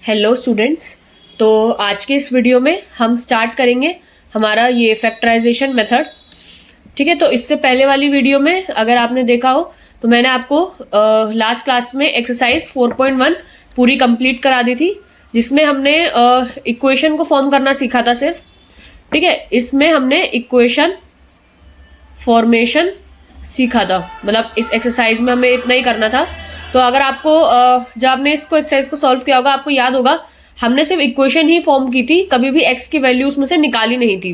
Hello students. तो आज के इस वीडियो में हम स्टार्ट करेंगे हमारा ये फैक्टराइजेशन मेथड। ठीक है, तो इससे पहले वाली वीडियो में अगर आपने देखा हो तो मैंने आपको लास्ट क्लास में एक्सरसाइज 4.1 पूरी कंप्लीट करा दी थी, जिसमें हमने इक्वेशन को फॉर्म करना सीखा था सिर्फ। ठीक है, इसमें हमने इक्वेशन फॉर्मेशन सीखा था, मतलब इस एक्सरसाइज में हमें इतना ही करना था। तो अगर आपको जब आपने इसको एक्सरसाइज को सॉल्व किया होगा आपको याद होगा हमने सिर्फ इक्वेशन ही फॉर्म की थी, कभी भी एक्स की वैल्यू उसमें से निकाली नहीं थी।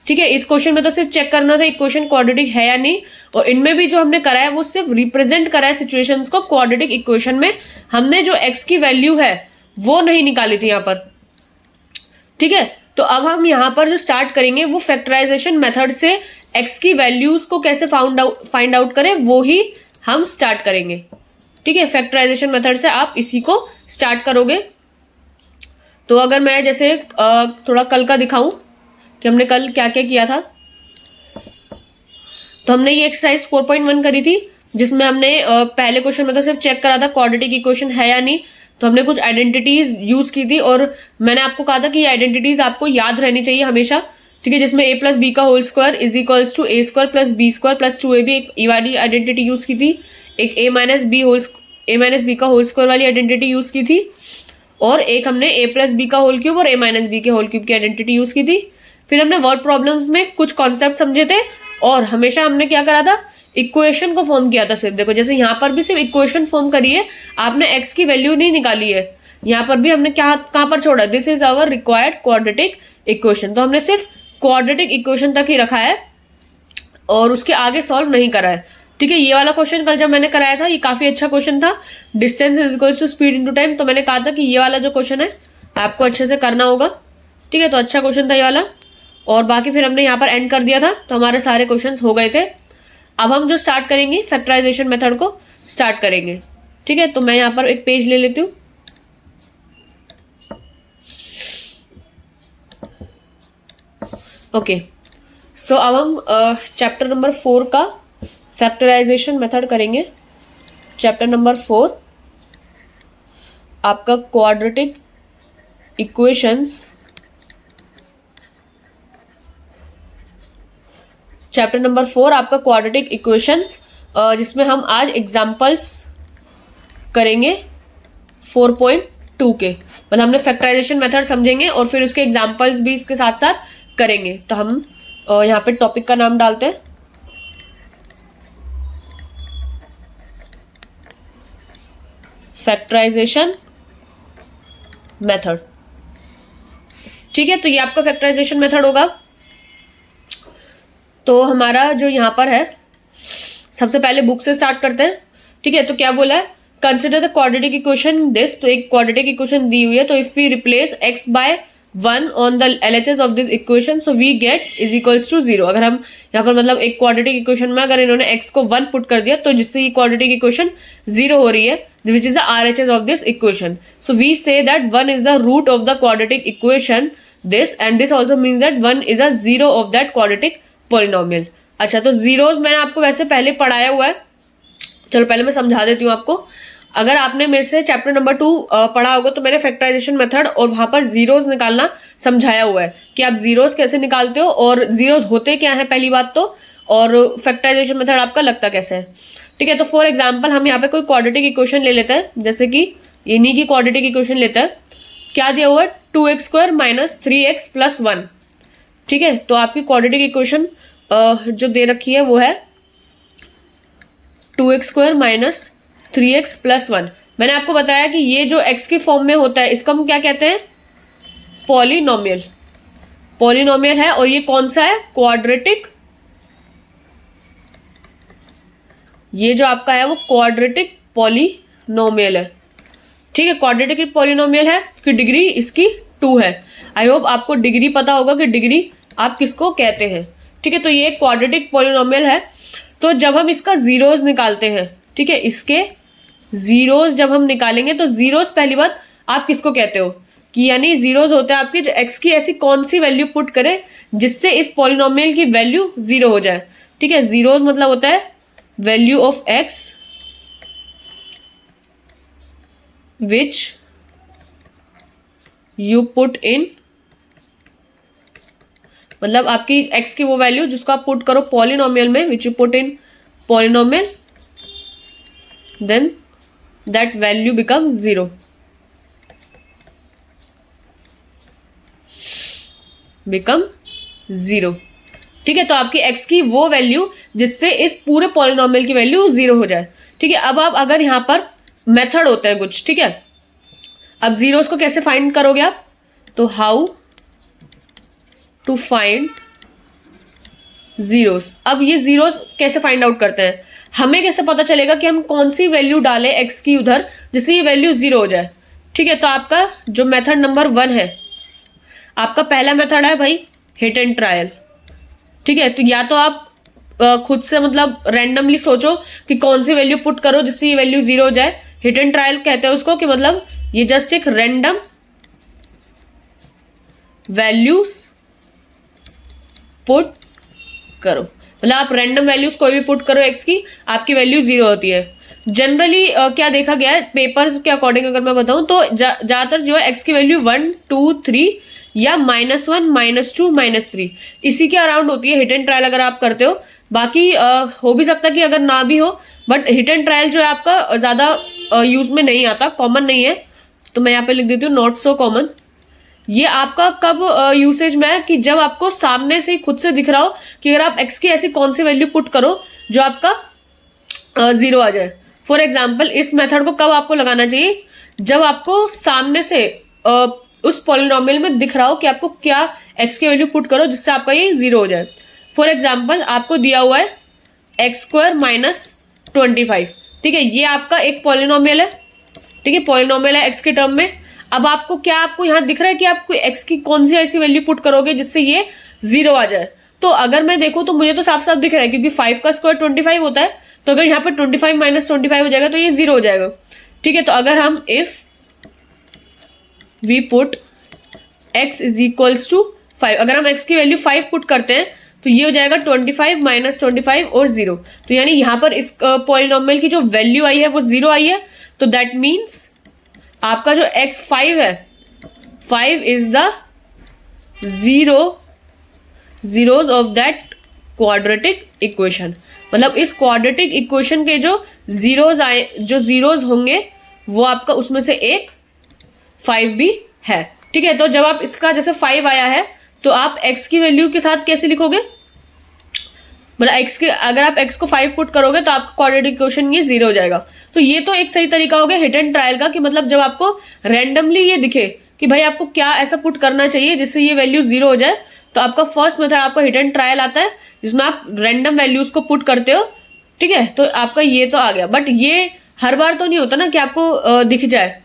ठीक है, इस क्वेश्चन में तो सिर्फ चेक करना था इक्वेशन क्वाड्रेटिक है या नहीं, और इनमें भी जो हमने करा है वो सिर्फ रिप्रेजेंट करा है सिचुएशंस को क्वाड्रेटिक इक्वेशन में। हमने जो एक्स की वैल्यू है वो नहीं निकाली थी यहाँ पर। ठीक है, तो अब हम यहाँ पर जो स्टार्ट करेंगे वो फैक्टराइजेशन मेथड से एक्स की वैल्यूज को कैसे फाइंड आउट करें वो ही हम स्टार्ट करेंगे। ठीक है, फैक्टराइजेशन मेथड से आप इसी को स्टार्ट करोगे। तो अगर मैं जैसे थोड़ा कल का दिखाऊं कि हमने कल क्या क्या किया था, तो हमने ये एक्सरसाइज 4.1 करी थी, जिसमें हमने पहले क्वेश्चन में तो सिर्फ चेक करा था क्वाड्रेटिक इक्वेशन है या नहीं। तो हमने कुछ आइडेंटिटीज यूज की थी और मैंने आपको कहा था कि ये आइडेंटिटीज आपको याद रहनी चाहिए हमेशा। ठीक है, जिसमें a प्लस बी का whole square is equals to A square plus B square plus 2ab, एक ये वाली आइडेंटिटी यूज की थी। एक a माइनस बी का होल स्क्वायर वाली आइडेंटिटी यूज की थी, और एक हमने a प्लस बी का होल क्यूब और a माइनस बी के होल क्यूब की आइडेंटिटी यूज की थी। फिर हमने वर्ड प्रॉब्लम्स में कुछ कॉन्सेप्ट समझे थे, और हमेशा हमने क्या करा था, इक्वेशन को फॉर्म किया था सिर्फ। देखो जैसे यहाँ पर भी सिर्फ इक्वेशन फॉर्म करी है, आपने एक्स की वैल्यू नहीं निकाली है। यहाँ पर भी हमने क्या कहाँ पर छोड़ा, this is our required quadratic equation. तो हमने सिर्फ क्वाड्रेटिक इक्वेशन तक ही रखा है और उसके आगे सॉल्व नहीं करा है। ठीक है, ये वाला क्वेश्चन कल जब मैंने कराया था ये काफी अच्छा क्वेश्चन था, distance is equals to speed into time. तो मैंने कहा था कि ये वाला जो क्वेश्चन है आपको अच्छे से करना होगा। ठीक है, तो अच्छा क्वेश्चन था ये वाला, और बाकी फिर हमने यहाँ पर एंड कर दिया था, तो हमारे सारे क्वेश्चन हो गए थे। अब हम जो स्टार्ट करेंगे फैक्टराइजेशन मेथड को स्टार्ट करेंगे। ठीक है, तो मैं यहाँ पर एक पेज ले लेती हूँ। ओके, सो अब हम चैप्टर नंबर 4 का फैक्टराइजेशन मेथड करेंगे। चैप्टर नंबर 4 आपका क्वाड्रेटिक इक्वेशंस। चैप्टर नंबर 4 आपका क्वाड्रेटिक इक्वेशंस, जिसमें हम आज एग्जाम्पल्स करेंगे 4.2 के। मतलब हमने फैक्टराइजेशन मेथड समझेंगे और फिर उसके एग्जाम्पल्स भी इसके साथ साथ करेंगे। तो हम यहाँ पे टॉपिक का नाम डालते हैं फैक्टराइजेशन मेथड। ठीक है, तो ये आपका फैक्टराइजेशन मेथड होगा। तो हमारा जो यहाँ पर है, सबसे पहले बुक से स्टार्ट करते हैं। ठीक है, तो क्या बोला है, consider the quadratic equation this. तो एक क्वाड्रेटिक इक्वेशन दी हुई है, तो if we replace x by 1 on the LHS of this equation so we get is equals to 0। अगर हम यहाँ पर मतलब एक क्वाड्रेटिक इक्वेशन में अगर इन्होंने x को 1 पुट कर दिया तो जिससे ये क्वाड्रेटिक इक्वेशन 0 हो रही है, which is the RHS of this equation. So we say that 1 is the root of the quadratic equation this, and this also means that 1 is a 0 of that quadratic polynomial. अच्छा, तो zeros मैंने आपको वैसे पहले पढ़ाया हुआ है, चलो पहले मैं समझा देती हूँ आपको। अगर आपने मेरे से चैप्टर नंबर 2 पढ़ा होगा तो मैंने फैक्टराइजेशन मेथड और वहां पर जीरोस निकालना समझाया हुआ है कि आप जीरोस कैसे निकालते हो और जीरोस होते क्या है पहली बात तो, और फैक्टराइजेशन मेथड आपका लगता कैसे है। ठीक है, तो फॉर एग्जाम्पल हम यहाँ पे कोई क्वाड्रेटिक इक्वेशन ले लेते हैं, जैसे कि इन्हीं की क्वाड्रेटिक इक्वेशन लेते हैं। क्या दिया हुआ है, 2x square minus 3x plus 1। ठीक है, तो आपकी क्वाड्रेटिक इक्वेशन जो दे रखी है वो है 2x square minus 3x plus 1। मैंने आपको बताया कि ये जो x के फॉर्म में होता है इसको हम क्या कहते हैं, पॉलिनोमियल। पॉलिनोमियल है, और ये कौन सा है, क्वाड्रेटिक। ये जो आपका है वो क्वाड्रेटिक पॉलिनोमियल है। ठीक है, क्वाड्रेटिक पॉलिनोमियल है कि डिग्री इसकी 2 है। आई होप आपको डिग्री पता होगा कि डिग्री आप किसको कहते हैं। ठीक है, तो ये क्वाड्रेटिक पॉलिनोमियल है। तो जब हम इसका जीरोस निकालते हैं, ठीक है, इसके जीरोस जब हम निकालेंगे तो जीरोस पहली बात आप किसको कहते हो, कि यानी जीरोस होते हैं आपके जो एक्स की ऐसी कौन सी वैल्यू पुट करे जिससे इस पॉलिनोमियल की वैल्यू 0 हो जाए। ठीक है, जीरोस मतलब होता है value of x which you put इन, मतलब आपकी x की वो वैल्यू जिसको आप पुट करो पॉलिनोमियल में, which you put in polynomial, then that value become 0। Become 0, ठीक है। तो आपकी x की वो वैल्यू जिससे इस पूरे पॉलिनोमियल की वैल्यू 0 हो जाए, ठीक है। अब आप अगर यहां पर मेथड होता है कुछ, ठीक है। अब जीरोस को कैसे फाइंड करोगे आप, तो हाउ टू फाइंड जीरोस। अब ये जीरोस कैसे फाइंड आउट करते हैं, हमें कैसे पता चलेगा कि हम कौन सी वैल्यू डालें x की उधर जिससे ये वैल्यू 0 हो जाए, ठीक है। तो आपका जो मेथड नंबर 1 है, आपका पहला मेथड है भाई हिट एंड ट्रायल, ठीक है। तो या तो आप खुद से मतलब रैंडमली सोचो कि कौन सी वैल्यू पुट करो जिससे ये वैल्यू 0 हो जाए। हिट एंड ट्रायल कहते हैं उसको, कि मतलब ये जस्ट एक रैंडम वैल्यूज पुट करो, मतलब आप रैंडम वैल्यूज कोई भी पुट करो x की, आपकी वैल्यू 0 होती है। जनरली क्या देखा गया है पेपर्स के अकॉर्डिंग अगर मैं बताऊं तो ज्यादातर जो है x की वैल्यू 1, 2, 3 या -1, -2, -3 इसी के अराउंड होती है हिट एंड ट्रायल अगर आप करते हो। बाकी हो भी सकता कि अगर ना भी हो, बट हिट एंड ट्रायल जो है आपका ज्यादा यूज में नहीं आता, कॉमन नहीं है। तो मैं यहाँ पे लिख देती हूँ नॉट सो कॉमन। ये आपका कब यूसेज में है, कि जब आपको सामने से ही खुद से दिख रहा हो कि अगर आप x की ऐसी कौन सी वैल्यू पुट करो जो आपका 0 आ जाए। फॉर एग्जाम्पल इस मेथड को कब आपको लगाना चाहिए, जब आपको सामने से उस पॉलिनोमियल में दिख रहा हो कि आपको क्या x की वैल्यू पुट करो जिससे आपका ये 0 हो जाए। फॉर एग्जाम्पल आपको दिया हुआ है x² - 25, ठीक है। ये आपका एक पॉलिनोमियल है, ठीक है, पॉलिनोमियल है x के टर्म में। अब आपको यहाँ दिख रहा है कि आपको x की कौन सी ऐसी वैल्यू पुट करोगे जिससे ये 0 आ जाए। तो अगर मैं देखूं तो मुझे तो साफ साफ दिख रहा है, क्योंकि 5 का स्क्वायर 25 होता है, तो अगर यहाँ पे 25 - 25 हो जाएगा तो ये 0 हो जाएगा, ठीक है। तो अगर हम इफ वी पुट x = 5, अगर हम x की वैल्यू 5 पुट करते हैं तो ये हो जाएगा 25 - 25 और 0। तो यानी यहाँ पर इस पॉलिनोमियल की जो वैल्यू आई है वो 0 आई है। तो दैट मीन्स आपका जो x5 है, 5 is the zeros of that quadratic equation. मतलब इस क्वाड्रेटिक इक्वेशन के जो जीरोज होंगे वो आपका उसमें से एक 5 भी है, ठीक है। तो जब आप इसका जैसे 5 आया है तो आप x की वैल्यू के साथ कैसे लिखोगे, मतलब अगर आप x को 5 पुट करोगे तो आपका क्वाड्रेटिक इक्वेशन ये 0 हो जाएगा। तो ये तो एक सही तरीका हो गया हिट एंड ट्रायल का, कि मतलब जब आपको रैंडमली ये दिखे कि भाई आपको क्या ऐसा पुट करना चाहिए जिससे ये वैल्यू 0 हो जाए, तो आपका फर्स्ट मेथड आपका हिट एंड ट्रायल आता है जिसमें आप रैंडम वैल्यूज को पुट करते हो, ठीक है। तो आपका ये तो आ गया, बट ये हर बार तो नहीं होता ना कि आपको दिख जाए।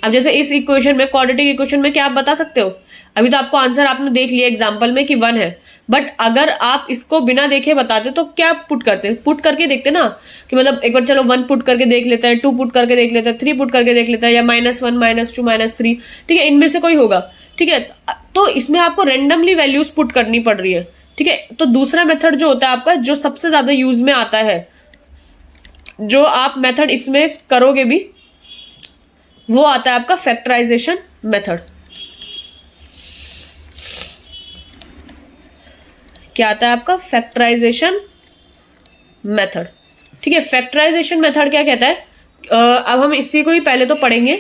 अब जैसे इस इक्वेशन में, क्वाड्रेटिक इक्वेशन में क्या आप बता सकते हो, अभी तो आपको आंसर आपने देख लिया एग्जाम्पल में कि 1 है, बट अगर आप इसको बिना देखे बताते तो क्या पुट करते, पुट करके देखते ना, कि मतलब एक बार चलो 1 पुट करके देख लेते हैं, 2 पुट करके देख लेते हैं, 3 पुट करके देख लेते हैं, या -1, -2, -3, ठीक है, इनमें से कोई होगा, ठीक है। तो इसमें आपको रेंडमली वैल्यूज पुट करनी पड़ रही है, ठीक है। तो दूसरा मेथड जो होता है आपका, जो सबसे ज्यादा यूज में आता है, जो आप मेथड इसमें करोगे भी, वो आता है आपका फैक्टराइजेशन मेथड। क्या आता है आपका फैक्टराइजेशन मेथड, ठीक है। फैक्टराइजेशन मेथड क्या कहता है, अब हम इसी को ही पहले तो पढ़ेंगे।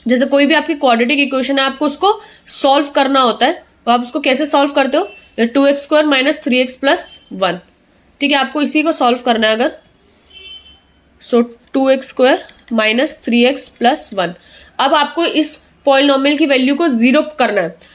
जैसे कोई भी आपकी क्वाड्रेटिक इक्वेशन है, आपको उसको सॉल्व करना होता है, तो आप उसको कैसे सॉल्व करते हो, 2x² - 3x + 1, ठीक है। आपको इसी को सॉल्व करना है अगर, सो 2x² - 3x + 1। अब आपको इस पॉलिनोमियल की वैल्यू को 0 करना है।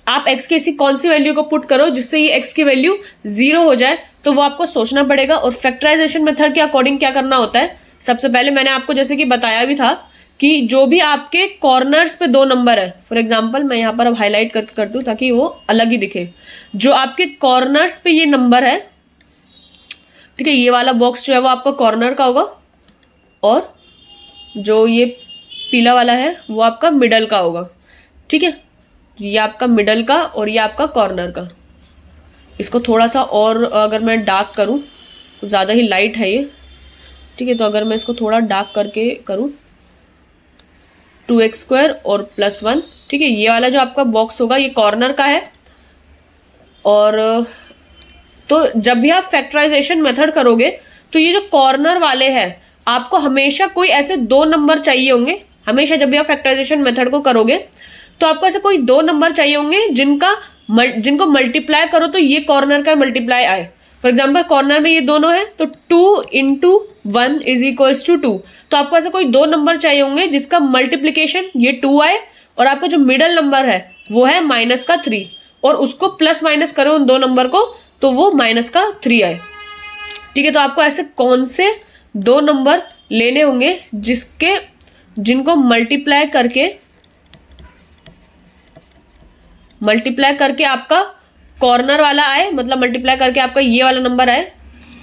आप x की ऐसी कौन सी वैल्यू को पुट करो जिससे ये x की वैल्यू 0 हो जाए, तो वो आपको सोचना पड़ेगा। और फैक्टराइजेशन मेथड के अकॉर्डिंग क्या करना होता है, सबसे पहले मैंने आपको जैसे कि बताया भी था कि जो भी आपके कॉर्नर्स पे 2 नंबर है, फॉर एग्जांपल मैं यहाँ पर अब हाईलाइट करके कर दूं ताकि वो अलग ही दिखे, जो आपके कॉर्नर्स पे ये नंबर है, ठीक है, ये वाला बॉक्स जो है वो आपका कॉर्नर का होगा, और जो ये पीला वाला है वो आपका मिडल का होगा, ठीक है। ये आपका मिडल का और ये आपका कॉर्नर का। इसको थोड़ा सा और अगर मैं डार्क करूं, तो ज़्यादा ही लाइट है ये, ठीक है। तो अगर मैं इसको थोड़ा डार्क करके करूं, 2x² और +1, ठीक है, ये वाला जो आपका बॉक्स होगा ये कॉर्नर का है। और तो जब भी आप फैक्टराइजेशन मेथड करोगे तो ये जो कॉर्नर वाले हैं आपको हमेशा कोई ऐसे 2 नंबर चाहिए होंगे। हमेशा जब भी आप फैक्टराइजेशन मेथड को करोगे तो आपको ऐसे कोई 2 नंबर चाहिए होंगे जिनको मल्टीप्लाई करो तो ये कॉर्नर का मल्टीप्लाई आए। फॉर एग्जाम्पल कॉर्नर में ये दोनों है तो 2 इंटू 1 इज इक्वल्स टू 2। तो आपको ऐसे कोई 2 नंबर चाहिए होंगे जिसका मल्टीप्लीकेशन ये 2 आए और आपका जो मिडल नंबर है वो है -3 और उसको प्लस माइनस करो उन 2 नंबर को तो वो -3 आए। ठीक है, तो आपको ऐसे कौन से 2 नंबर लेने होंगे जिनको मल्टीप्लाई करके आपका कॉर्नर वाला आए, मतलब मल्टीप्लाई करके आपका ये वाला नंबर आए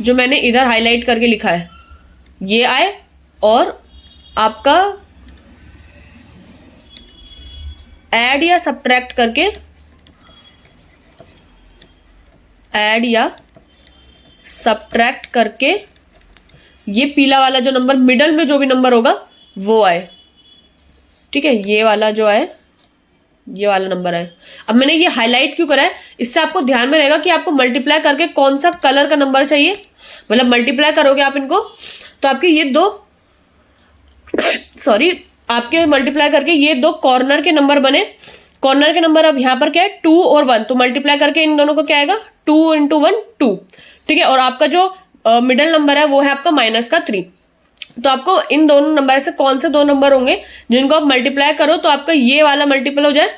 जो मैंने इधर हाईलाइट करके लिखा है ये आए, और आपका ऐड या सब्ट्रैक्ट करके ये पीला वाला जो नंबर मिडल में जो भी नंबर होगा वो आए। ठीक है, ये वाला जो आए ये वाला नंबर है। अब मैंने ये हाईलाइट क्यों करा है, इससे आपको ध्यान में रहेगा कि आपको मल्टीप्लाई करके कौन सा कलर का नंबर चाहिए। मतलब मल्टीप्लाई करोगे आप इनको तो आपके ये आपके मल्टीप्लाई करके ये 2 कॉर्नर के नंबर बने। कॉर्नर के नंबर अब यहाँ पर क्या है 2 और 1, तो मल्टीप्लाई करके इन दोनों को क्या आएगा 2 इंटू 1 2। ठीक है, और आपका जो मिडल नंबर है वो है आपका -3। तो आपको इन दोनों नंबर से कौन से 2 नंबर होंगे जिनको आप मल्टीप्लाई करो तो आपका ये वाला मल्टीपल हो जाए,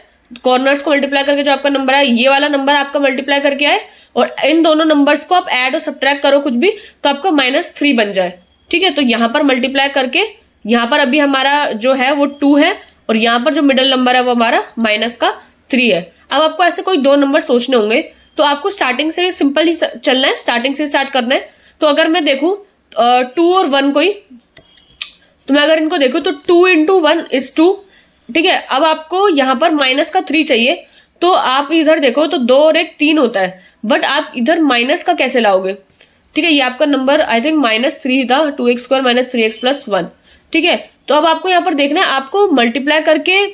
कॉर्नर्स को मल्टीप्लाई करके जो आपका नंबर है ये वाला नंबर आपका मल्टीप्लाई करके आए, और इन दोनों नंबर्स को आप ऐड और सब्ट्रैक्ट करो कुछ भी तो आपका -3 बन जाए। ठीक है, तो यहाँ पर मल्टीप्लाई करके यहाँ पर अभी हमारा जो है वो 2 है और यहाँ पर जो मिडल नंबर है वो हमारा -3 है। अब आपको ऐसे कोई 2 नंबर सोचने होंगे तो आपको स्टार्टिंग से सिंपल ही चलना है, स्टार्टिंग से स्टार्ट करना है। तो अगर मैं देखूं 2 और 1 को ही, तो मैं अगर इनको देखूं तो 2 इंटू 1 इज 2। ठीक है, अब आपको यहाँ पर -3 चाहिए तो आप इधर देखो तो 2 और 1 3 होता है, बट आप इधर माइनस का कैसे लाओगे। ठीक है, ये आपका नंबर आई थिंक -3 था, 2x² - 3x + 1। ठीक है, तो अब आपको यहाँ पर देखना है, आपको मल्टीप्लाई करके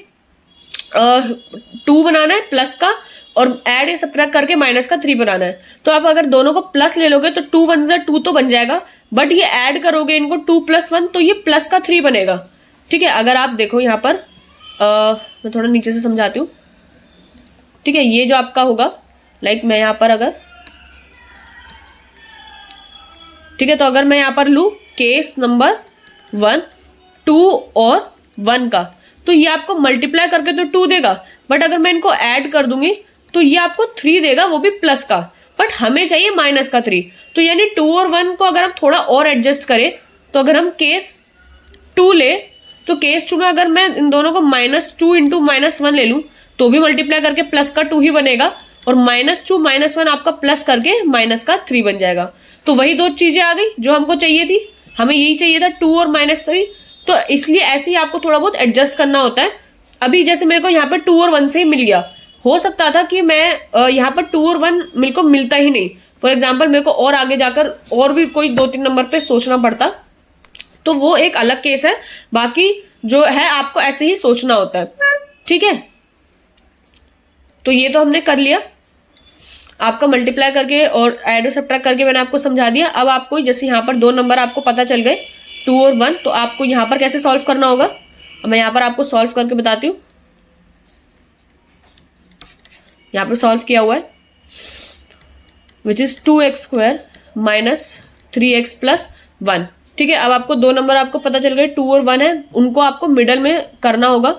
2 बनाना है प्लस का और ऐड या सब्ट्रैक्ट करके -3 बनाना है। तो आप अगर दोनों को प्लस ले लोगे तो 2 1 ज़ा 2 तो बन जाएगा, बट ये ऐड करोगे इनको 2 + 1 तो ये +3 बनेगा। ठीक है, अगर आप देखो यहाँ पर मैं थोड़ा नीचे से समझाती हूँ। ठीक है, ये जो आपका होगा लाइक मैं यहाँ पर अगर ठीक है, तो अगर मैं यहाँ पर लूँ केस नंबर 1 2 और 1 का, तो ये आपको मल्टीप्लाई करके तो 2 देगा, बट अगर मैं इनको ऐड कर दूंगी तो ये आपको 3 देगा, वो भी प्लस का, बट हमें चाहिए -3। तो यानी 2 और 1 को अगर हम थोड़ा और एडजस्ट करें तो अगर हम केस 2 ले तो केस 2 में अगर मैं इन दोनों को -2 इंटू -1 ले लूँ तो भी मल्टीप्लाई करके +2 ही बनेगा, और -2 -1 आपका प्लस करके -3 बन जाएगा। तो वही 2 चीजें आ गई जो हमको चाहिए थी, हमें यही चाहिए था 2 और -3। तो इसलिए ऐसे ही आपको थोड़ा बहुत एडजस्ट करना होता है। अभी जैसे मेरे को यहाँ पर 2 और 1 से ही मिल गया, हो सकता था कि मैं यहाँ पर 2 और 1 मेरे को मिलता ही नहीं। फॉर एग्जाम्पल मेरे को और आगे जाकर और भी कोई 2-3 नंबर पे सोचना पड़ता, तो वो एक अलग केस है। बाकी जो है आपको ऐसे ही सोचना होता है। ठीक है, तो ये तो हमने कर लिया, आपका मल्टीप्लाई करके और ऐड और सब्ट्रैक्ट करके मैंने आपको समझा दिया। अब आपको जैसे यहाँ पर 2 नंबर आपको पता चल गए 2 और 1, तो आपको यहाँ पर कैसे सॉल्व करना होगा मैं यहाँ पर आपको सॉल्व करके बताती हूँ। यहाँ पर सॉल्व किया हुआ है विच इज 2x² - 3x + 1। ठीक है, अब आपको 2 नंबर आपको पता चल गए 2 और 1 है, उनको आपको मिडल में करना होगा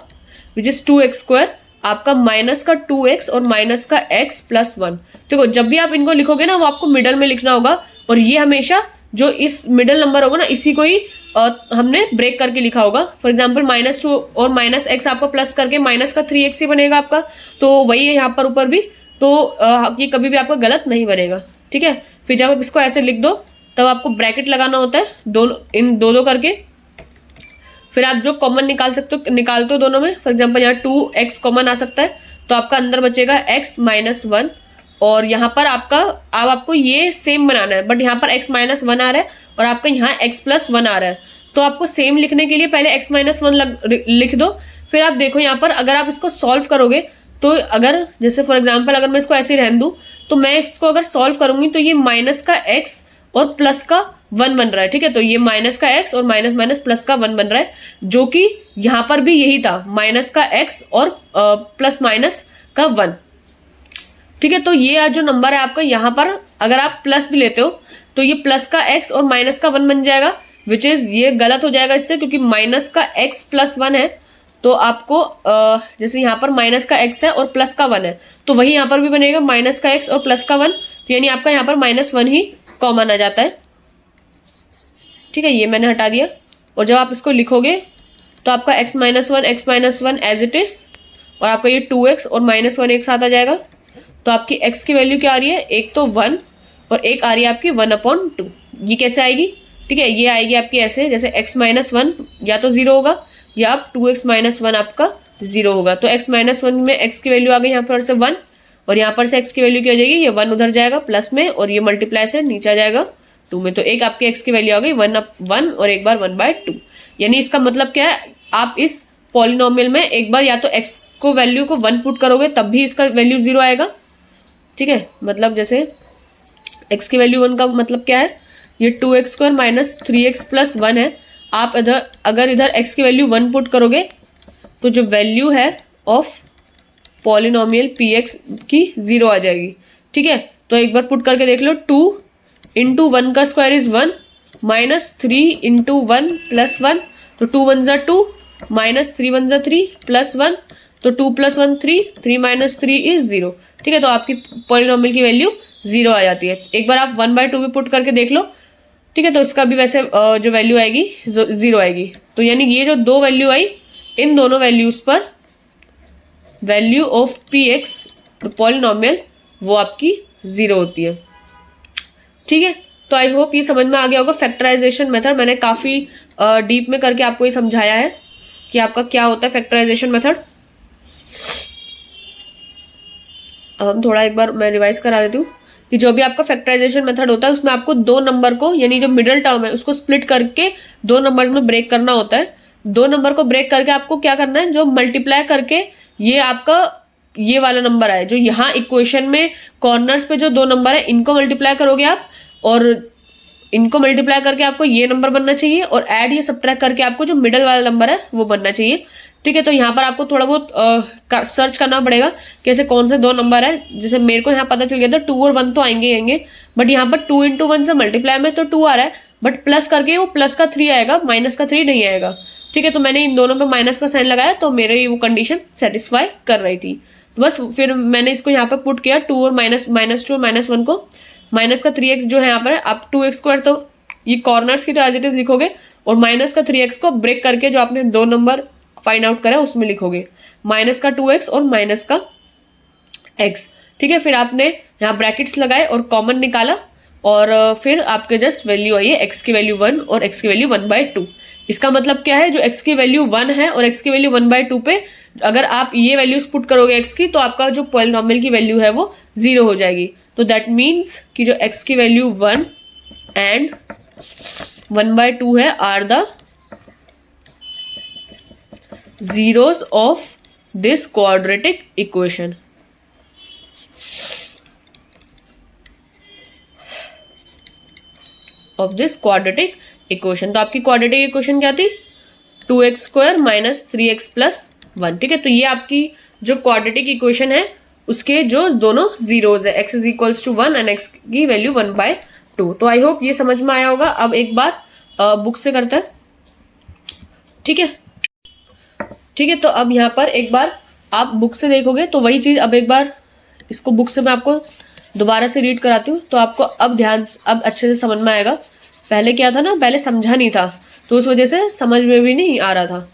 विच इज 2x² आपका -2x और -x + 1। देखो जब भी आप इनको लिखोगे ना वो आपको मिडल में लिखना होगा, और ये हमेशा जो इस मिडल नंबर होगा ना इसी को ही हमने ब्रेक करके लिखा होगा। फॉर एग्जाम्पल -2 और -x आपको प्लस करके -3x ही बनेगा आपका, तो वही है यहाँ पर ऊपर भी, तो ये कभी भी आपका गलत नहीं बनेगा। ठीक है, फिर जब आप इसको ऐसे लिख दो तब आपको ब्रैकेट लगाना होता है इन दो करके, फिर आप जो कॉमन निकाल सकते हो निकालते हो दोनों में। फॉर एग्जाम्पल यहाँ 2x कॉमन आ सकता है, तो आपका अंदर बचेगा x - 1, और यहाँ पर आपको ये सेम बनाना है, बट यहाँ पर x - 1 आ रहा है और आपका यहाँ x + 1 आ रहा है। तो आपको सेम लिखने के लिए पहले x - 1 लिख दो, फिर आप देखो यहाँ पर अगर आप इसको सॉल्व करोगे तो अगर जैसे फॉर एग्जाम्पल अगर मैं इसको ऐसे ही रहने दूँ तो मैं इसको अगर सॉल्व करूंगी तो ये माइनस का एक्स और प्लस का 1 बन रहा है। ठीक है, तो ये माइनस का एक्स और माइनस माइनस प्लस का 1 बन रहा है, जो कि यहाँ पर भी यही था, माइनस का एक्स और प्लस माइनस का 1। ठीक है, तो ये जो नंबर है आपका यहाँ पर अगर आप प्लस भी लेते हो तो ये प्लस का एक्स और माइनस का 1 बन जाएगा, विच इज ये गलत हो जाएगा इससे, क्योंकि माइनस का एक्स प्लस 1 है। तो आपको जैसे यहाँ पर माइनस का एक्स है और प्लस का 1 है, तो वही यहाँ पर भी बनेगा माइनस का एक्स और प्लस का 1, तो यानी आपका यहाँ पर -1 ही कॉमन आ जाता है। ठीक है, ये मैंने हटा दिया। और जब आप इसको लिखोगे तो आपका x - 1 एज इट इज, और आपका ये 2x और -1 एक साथ आ जाएगा। तो आपकी x की वैल्यू क्या आ रही है, एक तो 1 और एक आ रही है आपकी 1/2। ये कैसे आएगी? ठीक है, ये आएगी आपकी ऐसे, जैसे x - 1 या तो 0 होगा या आप 2x - 1 आपका 0 होगा। तो x - 1 में x की वैल्यू आ गई यहाँ पर से 1, और यहाँ पर से x की वैल्यू क्या हो जाएगी, ये 1 उधर जाएगा प्लस में, और ये मल्टीप्लाई से नीचे आ जाएगा 2 में। तो एक आपकी x की वैल्यू आ गई 1 और एक बार 1/2। यानी इसका मतलब क्या है, आप इस पॉलिनोमियल में एक बार या तो x को वैल्यू को 1 पुट करोगे तब भी इसका वैल्यू 0 आएगा। ठीक है, मतलब जैसे x की वैल्यू 1 का मतलब क्या है, ये 2x² - 3x + 1 है। आप अगर इधर x की वैल्यू 1 पुट करोगे तो जो वैल्यू है ऑफ पॉलिनोमियल px की 0 आ जाएगी। ठीक है, तो एक बार पुट करके देख लो, 2 × 1 का स्क्वायर इज 1 -3 × 1 + 1, तो 2 1 = 2 -3 1 = 3 + 1, तो 2 + 1 3, 3 - 3 इज 0। ठीक है, तो आपकी पॉलिनोमियल की वैल्यू 0 आ जाती है। एक बार आप 1/2 भी पुट करके देख लो। ठीक है, तो इसका भी वैसे जो वैल्यू आएगी 0 आएगी। तो यानी ये जो दो वैल्यू आई, इन दोनों वैल्यूज पर value of px the polynomial वो आपकी 0 होती है। ठीक है, तो आई होप ये समझ में आ गया होगा फैक्टराइजेशन मेथड। मैंने काफ़ी डीप में करके आपको ये समझाया है कि आपका क्या होता है फैक्टराइजेशन मेथड। हम थोड़ा एक बार मैं रिवाइज करा देती हूँ कि जो भी आपका फैक्टराइजेशन मेथड होता है उसमें आपको दो नंबर को, यानी जो मिडिल टर्म है उसको स्प्लिट करके दो नंबर्स में ब्रेक करना होता है। दो नंबर को ब्रेक करके आपको क्या करना है, जो मल्टीप्लाई करके ये आपका ये वाला नंबर है, जो यहाँ इक्वेशन में कॉर्नर्स पे जो दो नंबर है इनको मल्टीप्लाई करोगे आप, और इनको मल्टीप्लाई करके आपको ये नंबर बनना चाहिए, और ऐड या सब्ट्रैक्ट करके आपको जो मिडल वाला नंबर है वो बनना चाहिए। ठीक है, तो यहाँ पर आपको थोड़ा बहुत सर्च करना पड़ेगा कैसे कौन से दो नंबर है। जैसे मेरे को यहाँ पता चल गया था 2 और 1 तो आएंगे, बट यहाँ पर 2 × 1 से मल्टीप्लाई में तो 2 आ रहा है, बट प्लस करके वो प्लस का 3 आएगा, माइनस का 3 नहीं आएगा। ठीक है, तो मैंने इन दोनों पे माइनस का साइन लगाया तो मेरे वो कंडीशन सेटिस्फाई कर रही थी। तो बस फिर मैंने इसको यहाँ पे पुट किया, 2 और -2 और -1 को, माइनस का 3x जो है यहाँ पर आप 2x², तो ये कॉर्नर्स की तो एज इट इज लिखोगे, और माइनस का 3x को ब्रेक करके जो आपने दो नंबर फाइंड आउट करा उसमें लिखोगे, माइनस का 2x और माइनस का x। ठीक है, फिर आपने यहाँ ब्रैकेट्स लगाए और कॉमन निकाला, और फिर आपके जस्ट वैल्यू आई है x की वैल्यू 1 और x की वैल्यू 1/2। इसका मतलब क्या है, जो x की वैल्यू 1 है और x की वैल्यू 1/2 पे अगर आप ये वैल्यूज पुट करोगे x की, तो आपका जो पॉलिनोमियल की वैल्यू है वो 0 हो जाएगी। तो दैट मीन्स कि जो x की वैल्यू 1 एंड 1/2 है are the zeros of this quadratic equation। of this quadratic equation। तो आपकी quadratic equation क्या थी, 2x² - 3x + 1। ठीक है, तो ये आपकी जो quadratic equation है उसके जो दोनों जीरोज है, x = 1 एंड x की वैल्यू 1/2। तो आई होप ये समझ में आया होगा। अब एक बार बुक से करते हैं। ठीक है, ठीक है, तो अब यहाँ पर एक बार आप बुक से देखोगे तो वही चीज़, अब एक बार इसको बुक से मैं आपको दोबारा से रीड कराती हूँ, तो आपको अब अच्छे से समझ में आएगा। पहले क्या था ना, पहले समझा नहीं था तो उस वजह से समझ में भी नहीं आ रहा था।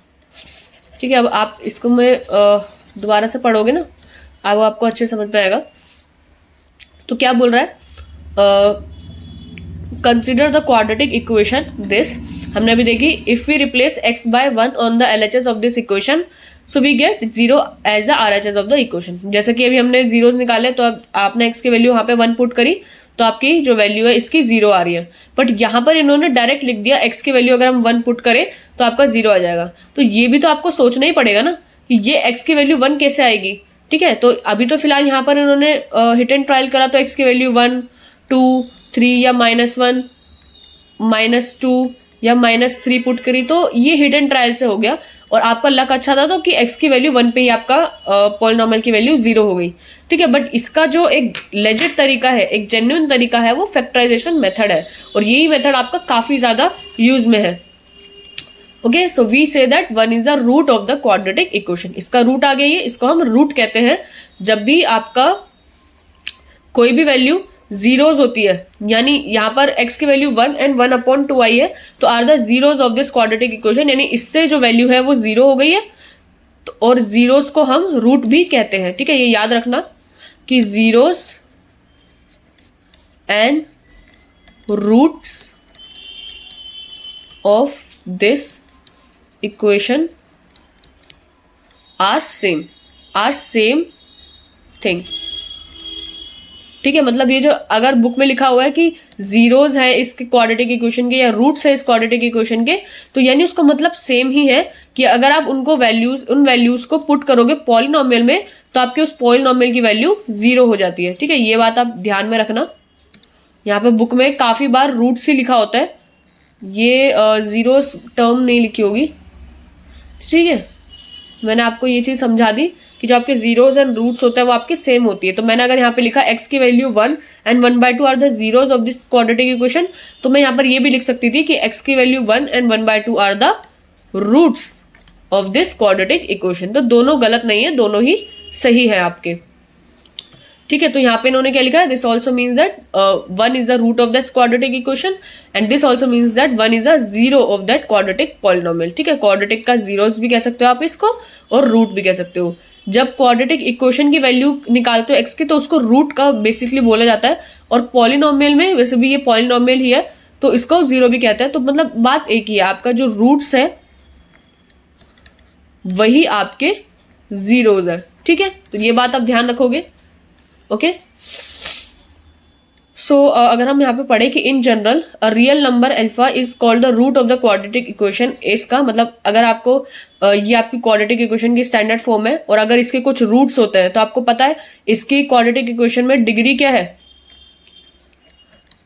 ठीक है, अब आप इसको मैं दोबारा से पढ़ोगे ना, अब आपको अच्छे समझ में आएगा। तो क्या बोल रहा है, consider the quadratic equation this, हमने अभी देखी, if we replace x by 1 on the LHS of this equation so we get 0 as the RHS of the equation. जैसे कि अभी हमने जीरोज निकाले, तो अब आपने x की वैल्यू यहाँ पे 1 पुट करी तो आपकी जो वैल्यू है इसकी 0 आ रही है। बट यहाँ पर इन्होंने डायरेक्ट लिख दिया x की वैल्यू अगर हम 1 पुट करें तो आपका 0 आ जाएगा। तो ये भी तो आपको सोचना ही पड़ेगा ना कि ये x की वैल्यू 1 कैसे आएगी। ठीक है, तो अभी तो फिलहाल यहाँ पर इन्होंने हिट एंड ट्रायल करा, तो x की वैल्यू 1, 2, 3 या -1, -2 या -3 पुट करी, तो ये हिट एंड ट्रायल से हो गया। और आपका लक अच्छा था तो कि x की वैल्यू 1 पे ही आपका पॉलिनॉमियल की वैल्यू 0 हो गई। ठीक है, बट इसका जो एक लेजिट तरीका है, एक जेन्युइन तरीका है, वो फैक्टराइजेशन मेथड है, और यही मेथड आपका काफी ज्यादा यूज में है। Okay, so we say that 1 is the root of the quadratic equation. इसका रूट आ गया, ये इसको हम रूट कहते हैं जब भी आपका कोई भी वैल्यू जीरोज होती है, यानी यहाँ पर x की वैल्यू 1 एंड 1/2 आई है, तो are the zeros of this quadratic equation, यानी इससे जो वैल्यू है वो 0 हो गई है, तो और जीरोज को हम रूट भी कहते हैं। ठीक है, ये याद रखना कि zeros and roots of this equation are same thing. ठीक है, मतलब ये जो अगर बुक में लिखा हुआ है कि जीरोज है इस क्वाड्रेटिक इक्वेशन के या रूट्स है इस क्वाड्रेटिक इक्वेशन के, तो यानी उसका मतलब सेम ही है कि अगर आप उन वैल्यूज को पुट करोगे पॉलिनॉमियल में, तो आपके उस पॉलिनॉमियल की वैल्यू 0 हो जाती है। ठीक है, ये बात आप ध्यान में रखना। यहाँ पे बुक में काफी बार रूट्स ही लिखा होता है, ये जीरोस टर्म नहीं लिखी होगी। ठीक है, मैंने आपको ये चीज समझा दी कि जो आपके जीरोज एंड रूट्स होता है वो आपके सेम होती है। तो मैंने अगर यहाँ पे लिखा x की value 1 and 1/2 are the zeros of this quadratic equation, तो मैं यहाँ पर ये भी लिख सकती थी कि x की value 1 and 1/2 are the roots of this quadratic equation. तो दोनों गलत नहीं है, दोनों ही सही है आपके। ठीक है, तो यहाँ पे इन्होंने क्या लिखा है, this also means that 1 is the root of this quadratic equation and this also means that 1 is a zero of that quadratic polynomial. ठीक है, क्वाड्रेटिक का जीरोस भी कह सकते हो आप इसको, और रूट भी कह सकते हो। जब क्वाड्रेटिक इक्वेशन की वैल्यू निकालते हो x की, तो उसको रूट का बेसिकली बोला जाता है, और पॉलिनॉमियल में वैसे भी ये पॉलिनॉमियल ही है तो इसको जीरो भी कहते हैं। तो मतलब बात एक ही है, आपका जो रूट्स है वही आपके जीरोज है। ठीक है, तो ये बात आप ध्यान रखोगे। ओके, सो अगर हम यहाँ पे पढ़े कि in general a real number alpha is called the root of the quadratic equation, इसका मतलब अगर आपको ये आपकी क्वाड्रेटिक इक्वेशन की स्टैंडर्ड फॉर्म है, और अगर इसके कुछ रूट्स होते हैं, तो आपको पता है इसकी क्वाड्रेटिक इक्वेशन में डिग्री क्या है,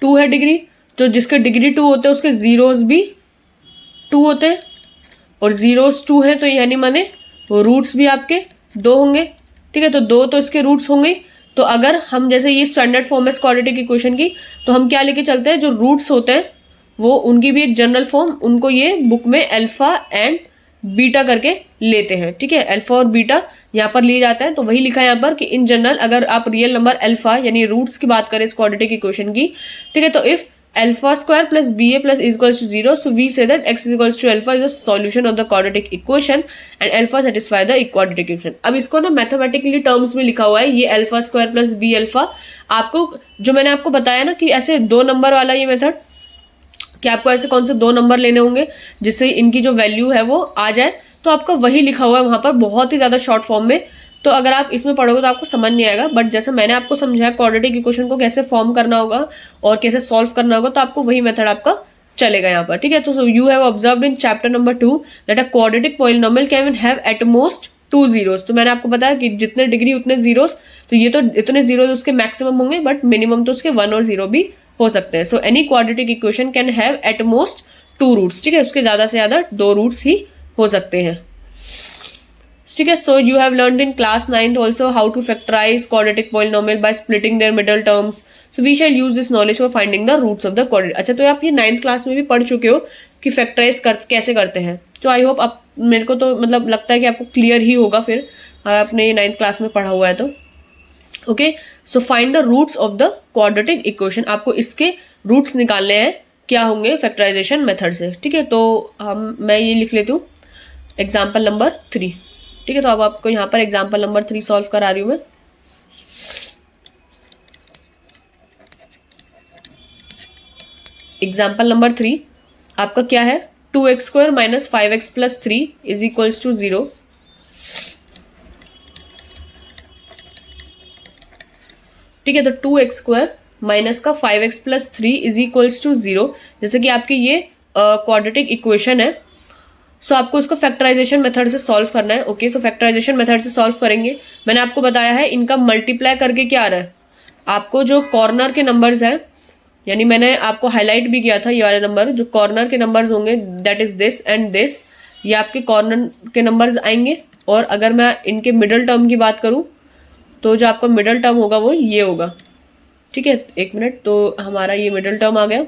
2 है डिग्री। तो जिसके डिग्री 2 होते हैं उसके जीरोस भी 2 होते हैं, और जीरोस 2 है तो यानी माने रूट्स भी आपके 2 होंगे। ठीक है, तो 2 तो इसके रूट्स होंगे। तो अगर हम जैसे ये स्टैंडर्ड फॉर्म है क्वाड्रेटिक इक्वेशन की, तो हम क्या लेके चलते हैं, जो रूट्स होते हैं वो उनकी भी एक जनरल फॉर्म, उनको ये बुक में अल्फा एंड बीटा करके लेते हैं। ठीक है, अल्फा और बीटा यहाँ पर लिए जाता है। तो वही लिखा है यहाँ पर कि इन जनरल अगर आप रियल नंबर अल्फा यानी रूट्स की बात करें इस क्वाड्रेटिक इक्वेशन की, ठीक है, तो if alpha square plus ba plus is equals to 0, so we say that x is equals to alpha is the solution of the quadratic equation and alpha satisfy the quadratic equation। अब इसको ना mathematically terms में लिखा हुआ है, ये alpha square plus b alpha। आपको जो मैंने आपको बताया ना कि ऐसे 2 नंबर वाला ये मेथड, कि आपको ऐसे कौन से 2 नंबर लेने होंगे जिससे इनकी जो वैल्यू है वो आ जाए, तो आपका वही लिखा हुआ है वहां पर बहुत ही ज्यादा शॉर्ट फॉर्म में। तो अगर आप इसमें पढ़ोगे तो आपको समझ नहीं आएगा, बट जैसे मैंने आपको समझाया क्वाड्रेटिक इक्वेशन को कैसे फॉर्म करना होगा और कैसे सॉल्व करना होगा, तो आपको वही मेथड आपका चलेगा यहाँ पर। ठीक है, तो you have observed in chapter number 2 that a quadratic polynomial can have at most 2 zeros. तो मैंने आपको बताया कि जितने डिग्री उतने जीरोस, तो ये तो इतने जीरोस उसके मैक्सिमम होंगे, बट मिनिमम तो उसके 1 और 0 भी हो सकते हैं। So any quadratic equation can have at most 2 roots. ठीक है, उसके ज्यादा से ज्यादा 2 रूट्स ही हो सकते हैं। ठीक है, so you have learned in class 9th also how to factorise quadratic polynomial by splitting their middle terms. So we shall use this knowledge for finding the roots of the quadratic. अच्छा, तो आप ये 9th class में भी पढ़ चुके हो कि फैक्टराइज कैसे करते हैं। तो आई होप आप, मेरे को तो मतलब लगता है कि आपको क्लियर ही होगा फिर, आपने ये 9th क्लास में पढ़ा हुआ है तो। Okay, so find the roots of the quadratic equation. आपको इसके रूट्स निकालने हैं, क्या होंगे फैक्टराइजेशन मेथड से। ठीक है, तो मैं ये लिख लेती हूँ एग्जाम्पल नंबर 3। ठीक है, तो अब आपको यहाँ पर एग्जाम्पल नंबर 3 सॉल्व करा रही हूँ मैं। एग्जाम्पल नंबर 3 आपका क्या है, 2x² - 5x + 3 is equals to 0। ठीक है, तो 2x² माइनस का 5x plus 3 is equals to 0। जैसे कि आपकी ये क्वाड्रेटिक इक्वेशन है, सो आपको इसको फैक्टराइजेशन मेथड से सॉल्व करना है। ओके, सो फैक्टराइजेशन मेथड से सॉल्व करेंगे। मैंने आपको बताया है इनका मल्टीप्लाई करके क्या आ रहा है, आपको जो कॉर्नर के नंबर्स हैं, यानी मैंने आपको हाईलाइट भी किया था ये वाले नंबर, जो कॉर्नर के नंबर्स होंगे that is this and this, ये आपके कॉर्नर के नंबर्स आएंगे। और अगर मैं इनके मिडल टर्म की बात करूं तो जो आपका मिडल टर्म होगा वो ये होगा। ठीक है, एक मिनट, तो हमारा ये मिडल टर्म आ गया।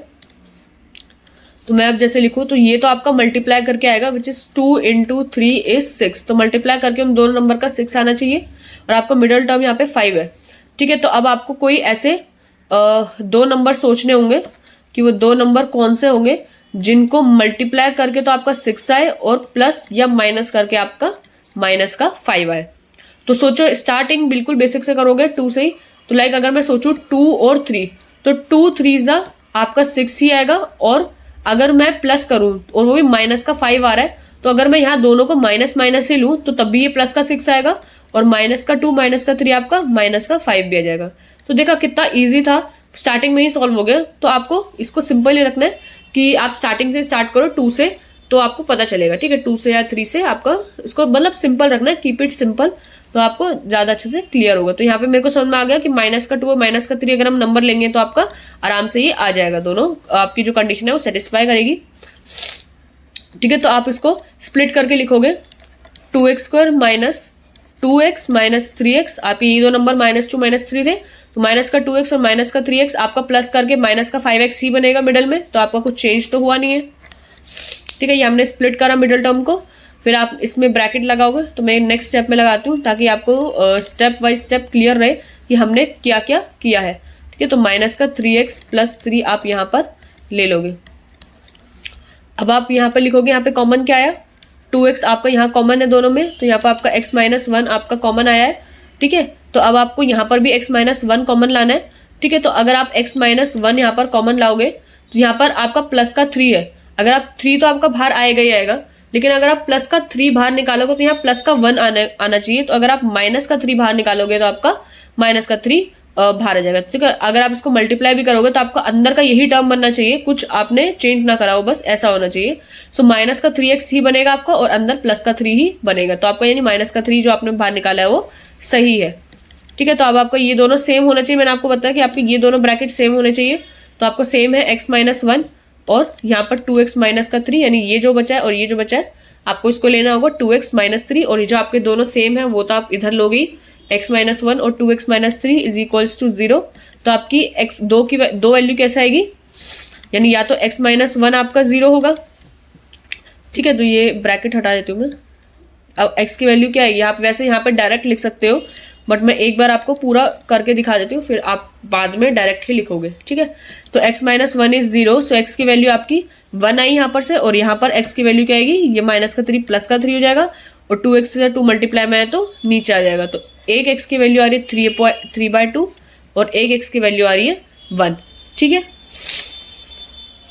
तो मैं अब जैसे लिखूं तो ये तो आपका मल्टीप्लाई करके आएगा विच इज 2 इंटू 3 इज 6। तो मल्टीप्लाई करके उन दोनों नंबर का 6 आना चाहिए और आपका मिडल टर्म यहाँ पे 5 है। ठीक है, तो अब आपको कोई ऐसे दो नंबर सोचने होंगे कि वो दो नंबर कौन से होंगे जिनको मल्टीप्लाई करके तो आपका 6 आए और प्लस या माइनस करके आपका माइनस का 5 आए। तो सोचो, स्टार्टिंग बिल्कुल बेसिक से करोगे 2 से ही। तो लाइक अगर मैं सोचूं 2 और 3, तो 2 3 आपका 6 ही आएगा। और अगर मैं प्लस करूं और वो भी माइनस का 5 आ रहा है, तो अगर मैं यहाँ दोनों को माइनस माइनस ही लूं तो तब भी ये प्लस का 6 आएगा और माइनस का 2 माइनस का 3 आपका माइनस का 5 भी आ जाएगा। तो देखा कितना ईजी था, स्टार्टिंग में ही सॉल्व हो गया। तो आपको इसको सिंपल ही रखना है कि आप स्टार्टिंग से स्टार्ट करो 2 से, तो आपको पता चलेगा। ठीक है, 2 से या 3 से आपका इसको मतलब सिंपल रखना है, कीप इट सिंपल, तो आपको ज्यादा अच्छे से क्लियर होगा। तो यहाँ पे मेरे को समझ में आ गया कि माइनस का 2 और माइनस का 3 अगर हम नंबर लेंगे तो आपका आराम से ये आ जाएगा, दोनों आपकी जो कंडीशन है वो सेटिस्फाई करेगी। ठीक है, तो आप इसको स्प्लिट करके लिखोगे 2x² minus 2x minus 3x। आपके ये दो नंबर -2 -3 थे, तो माइनस का 2x और माइनस का 3x आपका प्लस करके माइनस का 5x ही बनेगा मिडल में। तो आपका कुछ चेंज तो हुआ नहीं है। ठीक है, ये हमने स्प्लिट करा मिडल टर्म को, फिर आप इसमें ब्रैकेट लगाओगे। तो मैं नेक्स्ट स्टेप में लगाती हूँ ताकि आपको स्टेप बाय स्टेप क्लियर रहे कि हमने क्या क्या किया है। ठीक है, तो माइनस का 3x प्लस 3 आप यहाँ पर ले लोगे। अब आप यहाँ पर लिखोगे, यहाँ पे कॉमन क्या आया, 2x आपका यहाँ कॉमन है दोनों में, तो यहाँ पर आपका x माइनस 1 आपका कॉमन आया है। ठीक है, तो अब आपको यहाँ पर भी x माइनस 1 कॉमन लाना है। ठीक है, तो अगर आप x माइनस 1 यहाँ पर कॉमन लाओगे तो यहाँ पर आपका प्लस का 3 है। अगर आप 3 तो आपका बाहर आएगा ही आएगा, लेकिन अगर आप प्लस का 3 बाहर निकालोगे तो यहाँ प्लस का 1 आना चाहिए। तो अगर आप माइनस का 3 बाहर निकालोगे तो आपका माइनस का 3 बाहर आ जाएगा। ठीक है, अगर आप इसको मल्टीप्लाई भी करोगे तो आपका अंदर का यही टर्म बनना चाहिए, कुछ आपने चेंज ना करा हो, बस ऐसा होना चाहिए। सो माइनस का 3x ही बनेगा आपका और अंदर प्लस का 3 ही बनेगा। तो आपका यानी माइनस का 3 जो आपने बाहर निकाला है वो सही है। ठीक है, तो अब आपका ये दोनों सेम होना चाहिए। मैंने आपको बताया कि आपके ये दोनों ब्रैकेट सेम होने चाहिए। तो आपको सेम है x माइनस 1 और यहाँ पर 2x माइनस का 3, यानी ये जो बचा है और ये जो बचा है आपको इसको लेना होगा 2x माइनस 3। और ये जो आपके दोनों सेम है वो तो आप इधर लोगे, x माइनस 1 और 2x minus 3 is equals to 0। तो आपकी x दो वैल्यू कैसे आएगी, यानी या तो x माइनस 1 आपका 0 होगा। ठीक है, तो ये ब्रैकेट हटा देती हूँ मैं। अब x की वैल्यू क्या है, आप वैसे यहाँ पे डायरेक्ट लिख सकते हो, बट मैं एक बार आपको पूरा करके दिखा देती हूँ, फिर आप बाद में डायरेक्ट ही लिखोगे। ठीक है, तो x minus 1 is 0, so x की वैल्यू आपकी 1 आई यहाँ पर से, और यहाँ पर x की वैल्यू क्या आएगी, ये माइनस का 3 प्लस का 3 हो जाएगा, और 2x से 2 मल्टीप्लाई में है तो नीचे आ जाएगा। तो एक x की वैल्यू आ रही है 3/2 और एक x की वैल्यू आ रही है 1। ठीक है,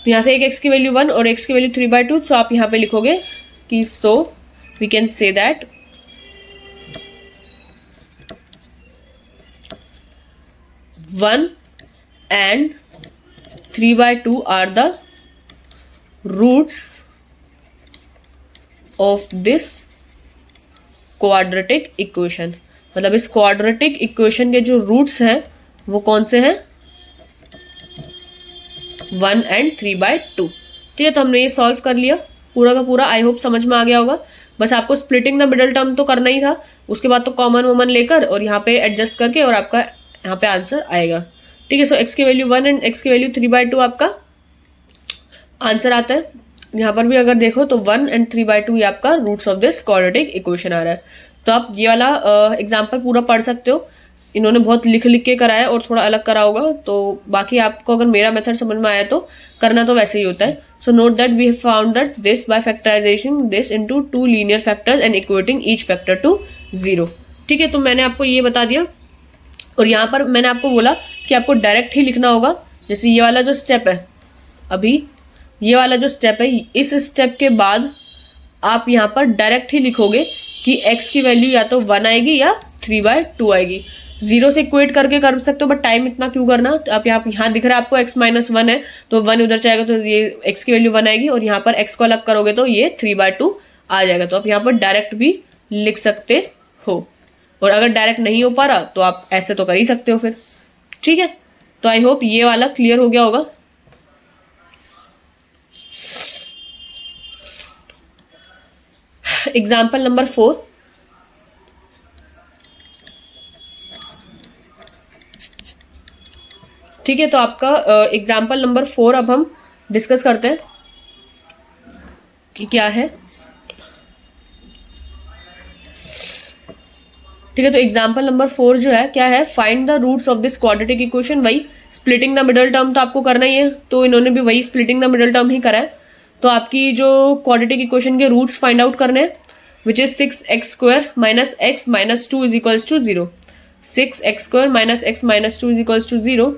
तो यहाँ से एक x की वैल्यू 1 और x की वैल्यू 3/2, सो आप यहाँ पे लिखोगे कि so we can say that 1 and 3/2 are the roots of this quadratic equation। मतलब इस quadratic equation के जो रूट्स हैं वो कौन से हैं, 1 and 3/2। ठीक है, तो हमने ये सॉल्व कर लिया पूरा का पूरा। आई होप समझ में आ गया होगा। बस आपको स्प्लिटिंग द मिडल टर्म तो करना ही था, उसके बाद तो कॉमन वॉमन लेकर और यहाँ पे एडजस्ट करके और आपका यहाँ पे आंसर आएगा। ठीक है, सो x की वैल्यू 1 एंड x की वैल्यू 3/2 आपका आंसर आता है। यहाँ पर भी अगर देखो तो 1 एंड 3/2 ये आपका roots of this quadratic equation आ रहा है। तो आप ये वाला एग्जाम्पल पूरा पढ़ सकते हो। इन्होंने बहुत लिख लिख के कराया और थोड़ा अलग करा होगा, तो बाकी आपको अगर मेरा मेथड समझ में आया तो करना तो वैसे ही होता है। So note that we have found that this by factorization this into 2 linear factors and equating each factor to 0। ठीक है, तो मैंने आपको ये बता दिया। और यहाँ पर मैंने आपको बोला कि आपको डायरेक्ट ही लिखना होगा। जैसे ये वाला जो स्टेप है, अभी ये वाला जो स्टेप है, इस स्टेप के बाद आप यहाँ पर डायरेक्ट ही लिखोगे कि x की वैल्यू या तो 1 आएगी या 3/2 आएगी। जीरो से इक्वेट करके कर सकते हो, बट टाइम इतना क्यों करना। तो आप यहाँ दिख रहा है आपको x माइनस वन है, तो 1 उधर जाएगा तो ये x की वैल्यू 1 आएगी, और यहाँ पर x को अलग करोगे तो ये 3/2 आ जाएगा। तो आप यहाँ पर डायरेक्ट भी लिख सकते हो, और अगर डायरेक्ट नहीं हो पा रहा तो आप ऐसे तो कर ही सकते हो फिर। ठीक है, तो आई होप ये वाला क्लियर हो गया होगा। एग्जाम्पल नंबर 4, ठीक है। तो आपका एग्जाम्पल नंबर 4 अब हम डिस्कस करते हैं कि क्या है। ठीक है, तो एग्जाम्पल नंबर 4 जो है क्या है, find the roots of this quadratic equation. वही स्प्लिटिंग द मिडल टर्म तो आपको करना ही है, तो इन्होंने भी वही स्प्लिटिंग द मिडल टर्म ही करा है। तो आपकी जो क्वाड्रेटिक इक्वेशन के रूट्स फाइंड आउट करने हैं, which is 6x² minus x minus 2 is equals to 0। 6x² minus x minus 2 is equals to 0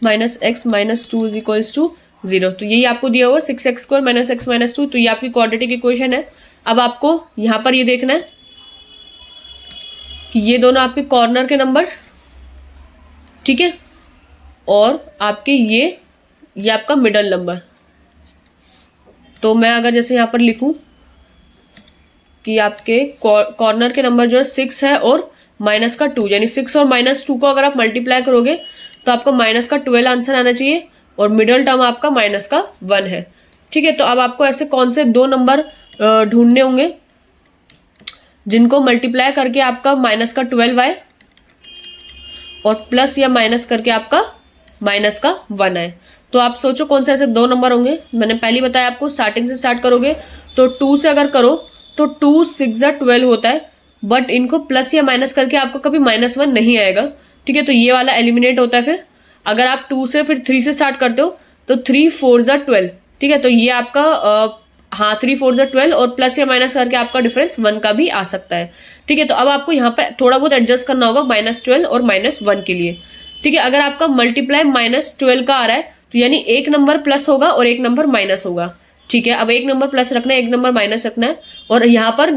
minus x minus 2 is equals to 0। तो यही आपको दिया हुआ 6x² माइनस x माइनस 2। तो ये आपकी क्वाड्रेटिक इक्वेशन है। अब आपको यहाँ पर ये देखना है कि ये दोनों आपके कॉर्नर के नंबर्स, ठीक है, और आपके ये आपका मिडल नंबर। तो मैं अगर जैसे यहाँ पर लिखूं कि आपके कॉर्नर के नंबर जो है 6 है और माइनस का 2, यानी 6 और माइनस 2 को अगर आप मल्टीप्लाई करोगे तो आपको माइनस का 12 आंसर आना चाहिए, और मिडल टर्म आपका माइनस का 1 है। ठीक है, तो अब आपको ऐसे कौन से दो नंबर ढूंढने होंगे जिनको मल्टीप्लाई करके आपका माइनस का 12 आए और प्लस या माइनस करके आपका माइनस का 1 आए। तो आप सोचो कौन से ऐसे दो नंबर होंगे। मैंने पहले ही बताया आपको, स्टार्टिंग से स्टार्ट करोगे तो 2 से अगर करो तो 2 6 12 होता है, बट इनको प्लस या माइनस करके आपको कभी -1 नहीं आएगा। ठीक है, तो ये वाला एलिमिनेट होता है। फिर अगर आप 2 से फिर 3 से स्टार्ट करते हो तो 3 4 12। ठीक है, तो ये आपका 3 4 12 और प्लस या माइनस करके आपका डिफरेंस 1 का भी आ सकता है। ठीक है, तो अब आपको यहाँ पे थोड़ा बहुत एडजस्ट करना होगा -12 और -1 के लिए। ठीक है, अगर आपका मल्टीप्लाई -12 का आ रहा है तो यानी एक नंबर प्लस होगा और एक नंबर माइनस होगा। ठीक है, अब एक नंबर प्लस रखना है, एक नंबर माइनस रखना है, और यहाँ पर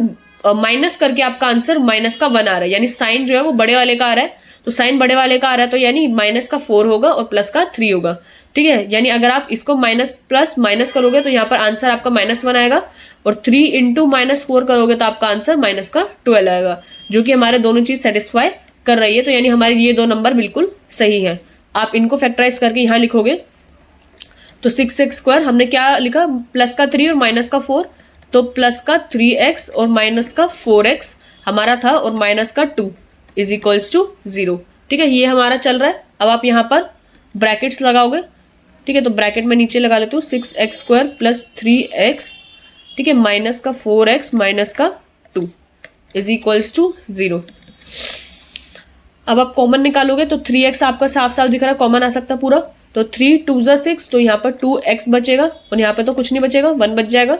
माइनस करके आपका आंसर माइनस का 1 आ रहा है, यानी साइन जो है वो बड़े वाले का आ रहा है। तो साइन बड़े वाले का आ रहा है तो यानी माइनस का 4 होगा और प्लस का 3 होगा। ठीक है, यानी अगर आप इसको माइनस प्लस माइनस करोगे तो यहाँ पर आंसर आपका -1 आएगा, और 3 इंटू -4 करोगे तो आपका आंसर माइनस का 12 आएगा, जो कि हमारे दोनों चीज सेटिस्फाई कर रही है। तो यानी हमारे ये दो नंबर बिल्कुल सही है। आप इनको फैक्टराइज करके यहाँ लिखोगे तो 6x² हमने क्या लिखा, प्लस का 3 और माइनस का 4, तो प्लस का 3x और माइनस का 4x हमारा था, और माइनस का 2 इज इक्वल्स टू 0। ठीक है, ये हमारा चल रहा है। अब आप यहाँ पर ब्रैकेट्स लगाओगे। ठीक है, तो ब्रैकेट में नीचे लगा लेते हो 6x² प्लस 3x, ठीक है, माइनस का 4x माइनस का 2 इज इक्वल्स टू 0। अब आप कॉमन निकालोगे तो 3x आपका साफ साफ दिख रहा है, कॉमन आ सकता है पूरा। तो 3 2 6, तो यहाँ पर 2x बचेगा, और यहाँ पे तो कुछ नहीं बचेगा, 1 बच जाएगा।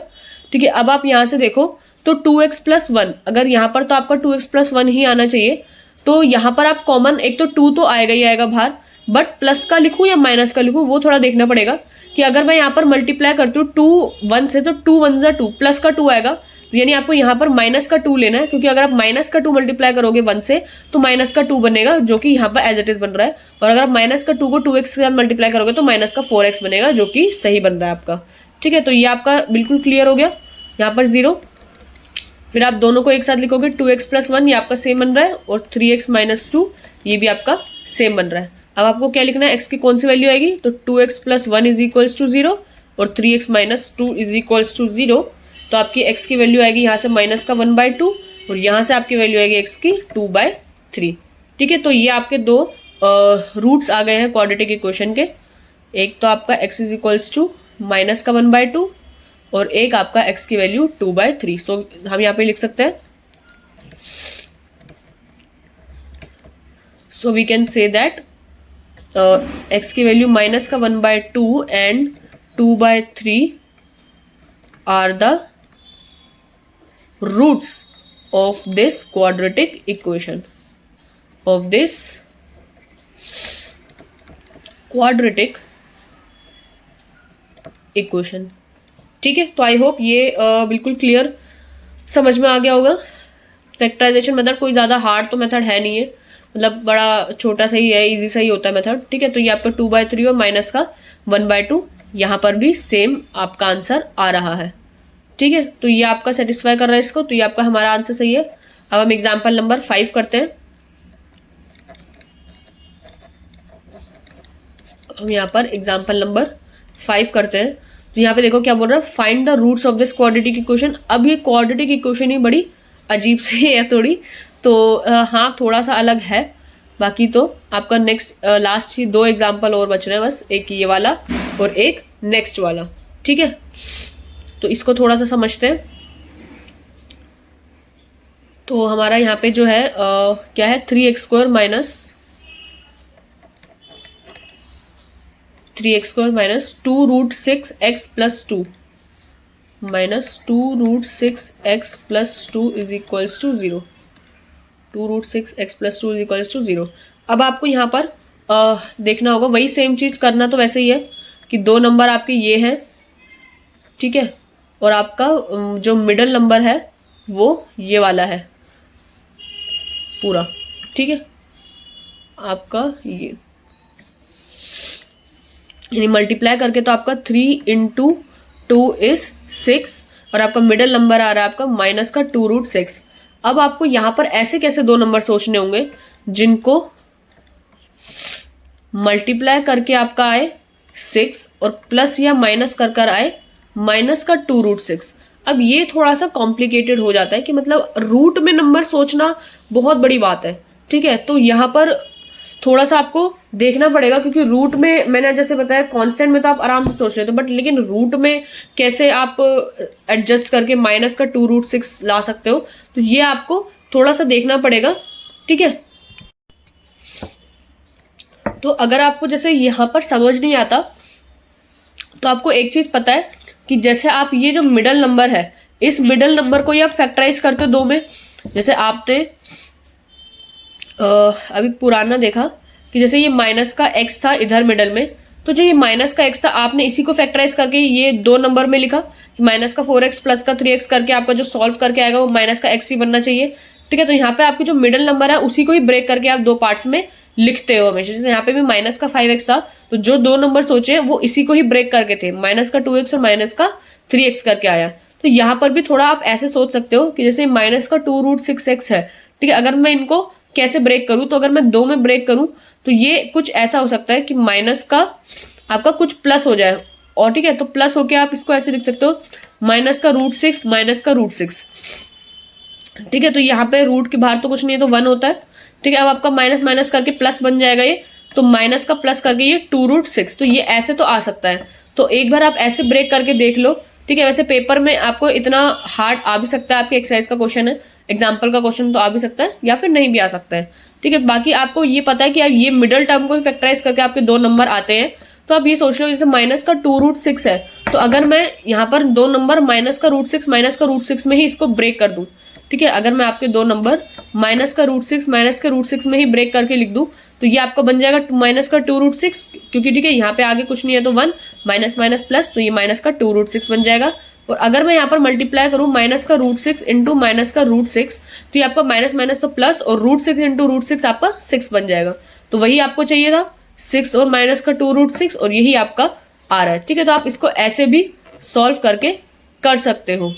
ठीक है, अब आप यहाँ से देखो तो 2x प्लस 1, अगर यहाँ पर तो आपका 2x प्लस 1 ही आना चाहिए, तो यहाँ पर आप कॉमन, एक तो 2 तो आएगा ही आएगा बाहर, बट प्लस का लिखूँ या माइनस का लिखूँ वो थोड़ा देखना पड़ेगा। कि अगर मैं यहाँ पर मल्टीप्लाई करती हूँ 2 1 से, तो 2 1 जा 2, प्लस का 2 आएगा, तो यानी आपको यहाँ पर माइनस का 2 लेना है, क्योंकि अगर आप माइनस का 2 मल्टीप्लाई करोगे 1 से तो माइनस का 2 बनेगा, जो कि यहाँ पर एज इट इज बन रहा है। और अगर आप माइनस का 2 को 2x के साथ मल्टीप्लाई करोगे तो माइनस का 4x बनेगा, जो कि सही बन रहा है आपका। ठीक है, तो ये आपका बिल्कुल क्लियर हो गया। यहाँ पर 0, फिर आप दोनों को एक साथ लिखोगे 2x प्लस 1, ये आपका सेम बन रहा है, और 3x माइनस 2 ये भी आपका सेम बन रहा है। अब आपको क्या लिखना है, x की कौन सी वैल्यू आएगी, तो 2x plus 1 is equals to 0 और 3x minus 2 is equals to 0। तो आपकी x की वैल्यू आएगी यहाँ से माइनस का 1/2, और यहाँ से आपकी वैल्यू आएगी x की 2/3। ठीक है, तो ये आपके दो रूट्स आ गए हैं क्वाड्रेटिक इक्वेशन के। एक तो आपका x is equals to minus का 1/2, और एक आपका x की वैल्यू 2/3। सो हम यहाँ पे लिख सकते हैं, so we can say that x की वैल्यू माइनस का 1/2 and 2/3 are the roots of this quadratic equation, of this quadratic equation. ठीक है, तो आई होप ये बिल्कुल क्लियर समझ में आ गया होगा। फैक्टराइजेशन मेथड कोई ज़्यादा हार्ड तो मेथड है नहीं है, मतलब बड़ा छोटा सा ही है, इजी सा ही होता है मेथड, ठीक है। तो ये आपका 2/3 और माइनस का 1/2, यहाँ पर भी सेम आपका आंसर आ रहा है, ठीक है। तो ये आपका सेटिस्फाई कर रहा है इसको, तो ये आपका हमारा आंसर सही है। अब हम एग्जाम्पल नंबर 5 करते हैं। हम यहाँ पर एग्जाम्पल नंबर 5 करते हैं। तो यहाँ पे देखो क्या बोल रहा है, find the roots of this quadratic equation. अब ये क्वाड्रेटिक इक्वेशन ही बड़ी अजीब सी है थोड़ी, तो हाँ थोड़ा सा अलग है। बाकी तो आपका नेक्स्ट लास्ट ही 2 एग्जाम्पल और बच रहे हैं बस, एक ये वाला और एक नेक्स्ट वाला, ठीक है। तो इसको थोड़ा सा समझते हैं। तो हमारा यहाँ पे जो है क्या है, 3x² minus 3x² minus 2√6x plus 2 minus 2√6x plus 2 is equals to 0। 2√6x plus 2 is equals to 0। अब आपको यहाँ पर देखना होगा, वही सेम चीज़ करना तो वैसे ही है कि 2 नंबर आपके ये हैं, ठीक है, और आपका जो मिडल नंबर है वो ये वाला है पूरा, ठीक है। आपका ये यानी मल्टीप्लाई करके तो आपका 3 × 2 इज 6 और आपका मिडल नंबर आ रहा है आपका माइनस का 2√6। अब आपको यहाँ पर ऐसे कैसे 2 नंबर सोचने होंगे जिनको मल्टीप्लाई करके आपका आए 6 और प्लस या माइनस कर कर आए माइनस का 2√6। अब ये थोड़ा सा कॉम्प्लिकेटेड हो जाता है कि मतलब रूट में नंबर सोचना बहुत बड़ी बात है, ठीक है। तो यहाँ पर थोड़ा सा आपको देखना पड़ेगा, क्योंकि रूट में मैंने जैसे बताया कांस्टेंट में तो आप आराम से सोच लेते हो, बट लेकिन रूट में कैसे आप एडजस्ट करके माइनस का 2√6 ला सकते हो, तो ये आपको थोड़ा सा देखना पड़ेगा, ठीक है। तो अगर आपको जैसे यहाँ पर समझ नहीं आता तो आपको एक चीज पता है कि जैसे आप ये जो मिडल नंबर है, इस मिडल नंबर को ही आप फैक्टराइज करते हो 2 में। जैसे आपने अभी पुराना देखा कि जैसे ये माइनस का x था इधर मिडल में, तो जो ये माइनस का x था आपने इसी को फैक्टराइज करके ये 2 नंबर में लिखा कि माइनस का 4x प्लस का 3x करके आपका जो सॉल्व करके आएगा वो माइनस का x ही बनना चाहिए, ठीक है। तो यहाँ पे आपकी जो मिडल नंबर है उसी को ही ब्रेक करके आप 2 पार्ट्स में लिखते हो हमेशा। जैसे यहाँ पे भी माइनस का 5x था, तो जो 2 नंबर सोचे वो इसी को ही ब्रेक करके थे, माइनस का 2x और माइनस का 3x करके आया। तो यहाँ पर भी थोड़ा आप ऐसे सोच सकते हो कि जैसे माइनस का 2√6x है, ठीक है। अगर मैं इनको कैसे ब्रेक करूं, तो अगर मैं 2 में ब्रेक करूं तो ये कुछ ऐसा हो सकता है कि माइनस का आपका कुछ प्लस हो जाए, और ठीक है, तो प्लस होके आप इसको ऐसे लिख सकते हो माइनस का √6 माइनस का √6, ठीक है। तो यहाँ पे रूट के बाहर तो कुछ नहीं है तो 1 होता है, ठीक है। अब आपका माइनस माइनस करके प्लस बन जाएगा ये, तो माइनस का प्लस करके ये 2√6, तो ये ऐसे तो आ सकता है। तो एक बार आप ऐसे ब्रेक करके देख लो, ठीक है। वैसे पेपर में आपको इतना हार्ड आ भी सकता है, आपके एक्सरसाइज का क्वेश्चन है, एग्जाम्पल का क्वेश्चन तो आ भी सकता है या फिर नहीं भी आ सकता है, ठीक है। बाकी आपको ये पता है कि ये मिडल टर्म को फैक्टराइज करके आपके 2 नंबर आते हैं। तो आप ये सोच लो जैसे माइनस का 2√6 है, तो अगर मैं यहाँ पर 2 नंबर माइनस का √6 में ही इसको ब्रेक कर दूं, ठीक है। अगर मैं आपके 2 नंबर माइनस का √6 में ही ब्रेक करके लिख दूं, तो ये आपका बन जाएगा माइनस का 2√6, क्योंकि ठीक है यहाँ पे आगे कुछ नहीं है तो 1 माइनस माइनस प्लस, तो ये माइनस का 2√6 बन जाएगा। और अगर मैं यहाँ पर मल्टीप्लाई करूँ माइनस का √6 इंटू माइनस का √6, तो ये आपका माइनस माइनस तो प्लस, और √6 इंटू √6 आपका 6 बन जाएगा। तो वही आपको चाहिए था 6 और माइनस का 2√6, और यही आपका आ रहा है, ठीक है। तो आप इसको ऐसे भी सॉल्व करके कर सकते हो।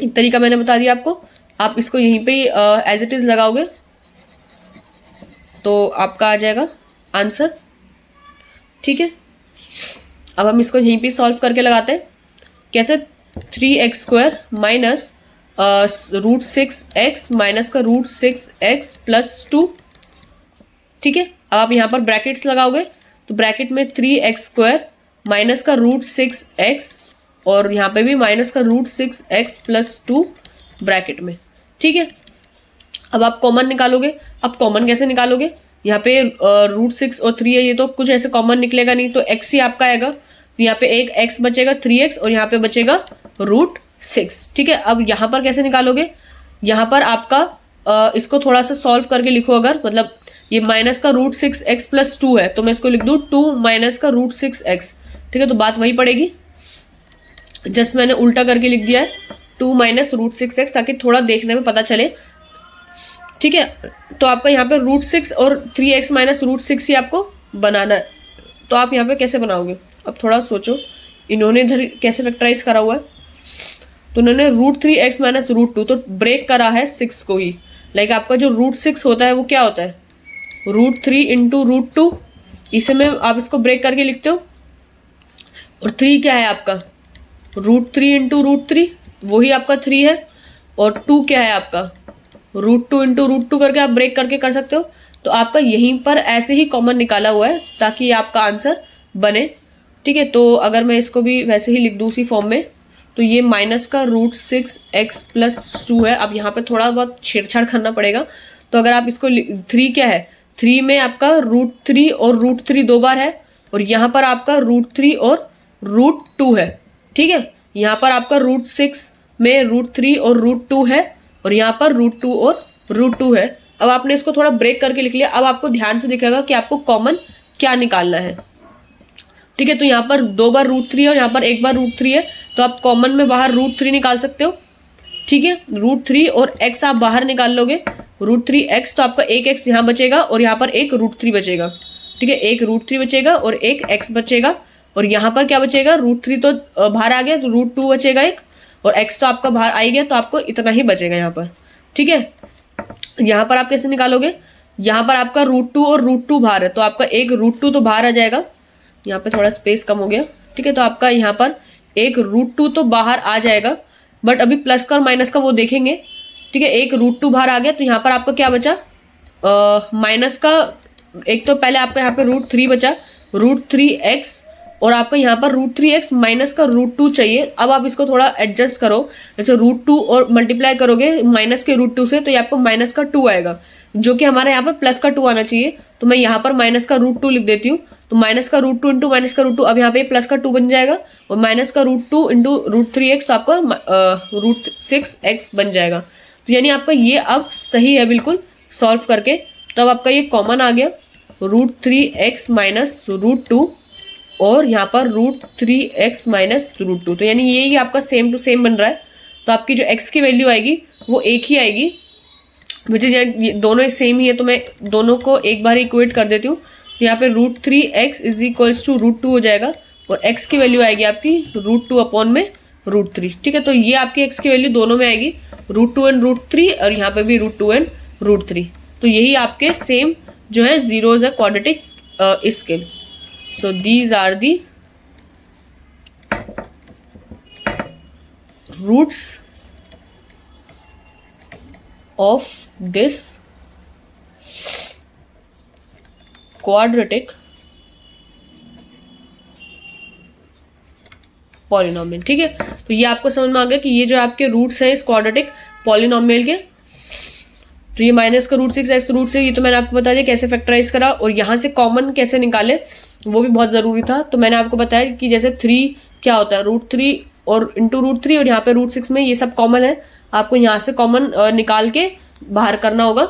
एक तरीका मैंने बता दिया आपको, आप इसको यहीं पे एज इट इज लगाओगे तो आपका आ जाएगा आंसर, ठीक है। अब हम इसको यहीं पे सॉल्व करके लगाते हैं। कैसे, 3x² माइनस √6x माइनस का √6x प्लस 2, ठीक है। अब आप यहाँ पर ब्रैकेट्स लगाओगे तो ब्रैकेट में 3x² माइनस का √6x और यहाँ पे भी माइनस का √6x प्लस 2 ब्रैकेट में, ठीक है। अब आप कॉमन निकालोगे। अब कॉमन कैसे निकालोगे, यहाँ पे √6 और 3 है, ये तो कुछ ऐसे कॉमन निकलेगा नहीं, तो x ही आपका आएगा। तो यहाँ पे एक x बचेगा 3x और यहाँ पे बचेगा √6, ठीक है। अब यहाँ पर कैसे निकालोगे, यहाँ पर आपका इसको थोड़ा सा सॉल्व करके लिखो। अगर मतलब ये माइनस का √6x प्लस 2 है, तो मैं इसको लिख दूँ 2 माइनस का √6x, ठीक है। तो बात वही पड़ेगी, जस्ट मैंने उल्टा करके लिख दिया है 2 माइनस √6x, ताकि थोड़ा देखने में पता चले ठीक है, तो आपका यहाँ पे √6 और 3x माइनस √6 ही आपको बनाना है। तो आप यहाँ पे कैसे बनाओगे, अब थोड़ा सोचो। इन्होंने इधर कैसे फैक्टराइज करा हुआ है, तो उन्होंने √3x माइनस √2, तो ब्रेक करा है 6 को ही। लाइक आपका जो √6 होता है वो क्या होता है, √3 इंटू √2, इसे में आप इसको ब्रेक करके लिखते हो। और 3 क्या है आपका, √3 इंटू √3, वही आपका 3 है। और 2 क्या है आपका, √2 इंटू √2 करके आप ब्रेक करके कर सकते हो। तो आपका यहीं पर ऐसे ही कॉमन निकाला हुआ है ताकि आपका आंसर बने। ठीक है, तो अगर मैं इसको भी वैसे ही लिख दूँ उसी फॉर्म में, तो ये माइनस का √6x + 2 है। अब यहाँ पे थोड़ा बहुत छेड़छाड़ करना पड़ेगा। तो अगर आप इसको 3 क्या है, 3 में आपका √3 और √3 2 बार है, और यहाँ पर आपका √3 और √2 है। ठीक है, यहाँ पर आपका √6 में √3 और √2 है, और यहाँ पर √2 और √2 है। अब आपने इसको थोड़ा ब्रेक करके लिख लिया। अब आपको ध्यान से दिखेगा कि आपको कॉमन क्या निकालना है। ठीक है, तो यहाँ पर 2 बार √3 और यहाँ पर 1 बार √3 है, तो आप कॉमन में बाहर √3 निकाल सकते हो। ठीक है, √3 और x आप बाहर निकाल लोगे, √3x, तो आपका एक x यहाँ बचेगा और यहाँ पर एक √3 बचेगा। ठीक है, एक √3 बचेगा और एक x बचेगा, और यहाँ पर क्या बचेगा, √3 तो बाहर आ गया, तो √2 बचेगा एक, और x तो आपका बाहर आ ही गया, तो आपको इतना ही बचेगा यहाँ पर। ठीक है, यहाँ पर आप कैसे निकालोगे, यहाँ पर आपका √2 और √2 बाहर है, तो आपका एक √2 तो बाहर आ जाएगा। यहाँ पे थोड़ा स्पेस कम हो गया। ठीक है, तो आपका यहाँ पर एक √2 तो बाहर आ जाएगा, बट अभी प्लस का और माइनस का वो देखेंगे। ठीक है, एक √2 बाहर आ गया, तो यहाँ पर आपका क्या बचा, माइनस का एक, तो पहले आपका यहाँ पे √3 बचा, √3x, और आपका यहाँ पर √3x माइनस का √2 चाहिए। अब आप इसको थोड़ा एडजस्ट करो, जैसे √2 और मल्टीप्लाई करोगे माइनस के √2 से, तो ये आपको माइनस का 2 आएगा, जो कि हमारे यहाँ पर प्लस का 2 आना चाहिए। तो मैं यहाँ पर माइनस का √2 लिख देती हूँ। तो माइनस का √2 इंटू माइनस का √2, अब यहाँ पे प्लस का 2 बन जाएगा, और माइनस का √2 इंटू √3x, तो आपका √6x बन जाएगा। तो यानी आपका ये अब सही है बिल्कुल सॉल्व करके। तो अब आपका ये कॉमन आ गया, √3x माइनस √2, और यहाँ पर √3x माइनस √2, तो यानी ये ही आपका सेम टू सेम बन रहा है। तो आपकी जो x की वैल्यू आएगी वो एक ही आएगी, मुझे दोनों सेम ही है, तो मैं दोनों को एक बार इक्वेट कर देती हूँ। तो यहाँ पे √3x = √2 हो जाएगा, और x की वैल्यू आएगी आपकी √2 अपॉन में √3। ठीक है, तो ये आपकी x की वैल्यू दोनों में आएगी, √2 एंड √3, और यहाँ पे भी √2 एंड √3। तो यही आपके सेम जो है जीरोज है क्वाड्रेटिक इसके। So these are the roots of this quadratic polynomial. ठीक है, तो ये आपको समझ में आ गया कि ये जो आपके रूट्स हैं इस क्वाड्रेटिक पॉलिनोमियल के। तो ये माइनस का √6x √6, ये तो मैंने आपको बता दिया कैसे फैक्टराइज करा, और यहाँ से कॉमन कैसे निकाले वो भी बहुत ज़रूरी था। तो मैंने आपको बताया कि जैसे 3 क्या होता है, √3 और इंटू √3, और यहाँ पे √6 में ये सब कॉमन है, आपको यहाँ से कॉमन निकाल के बाहर करना होगा।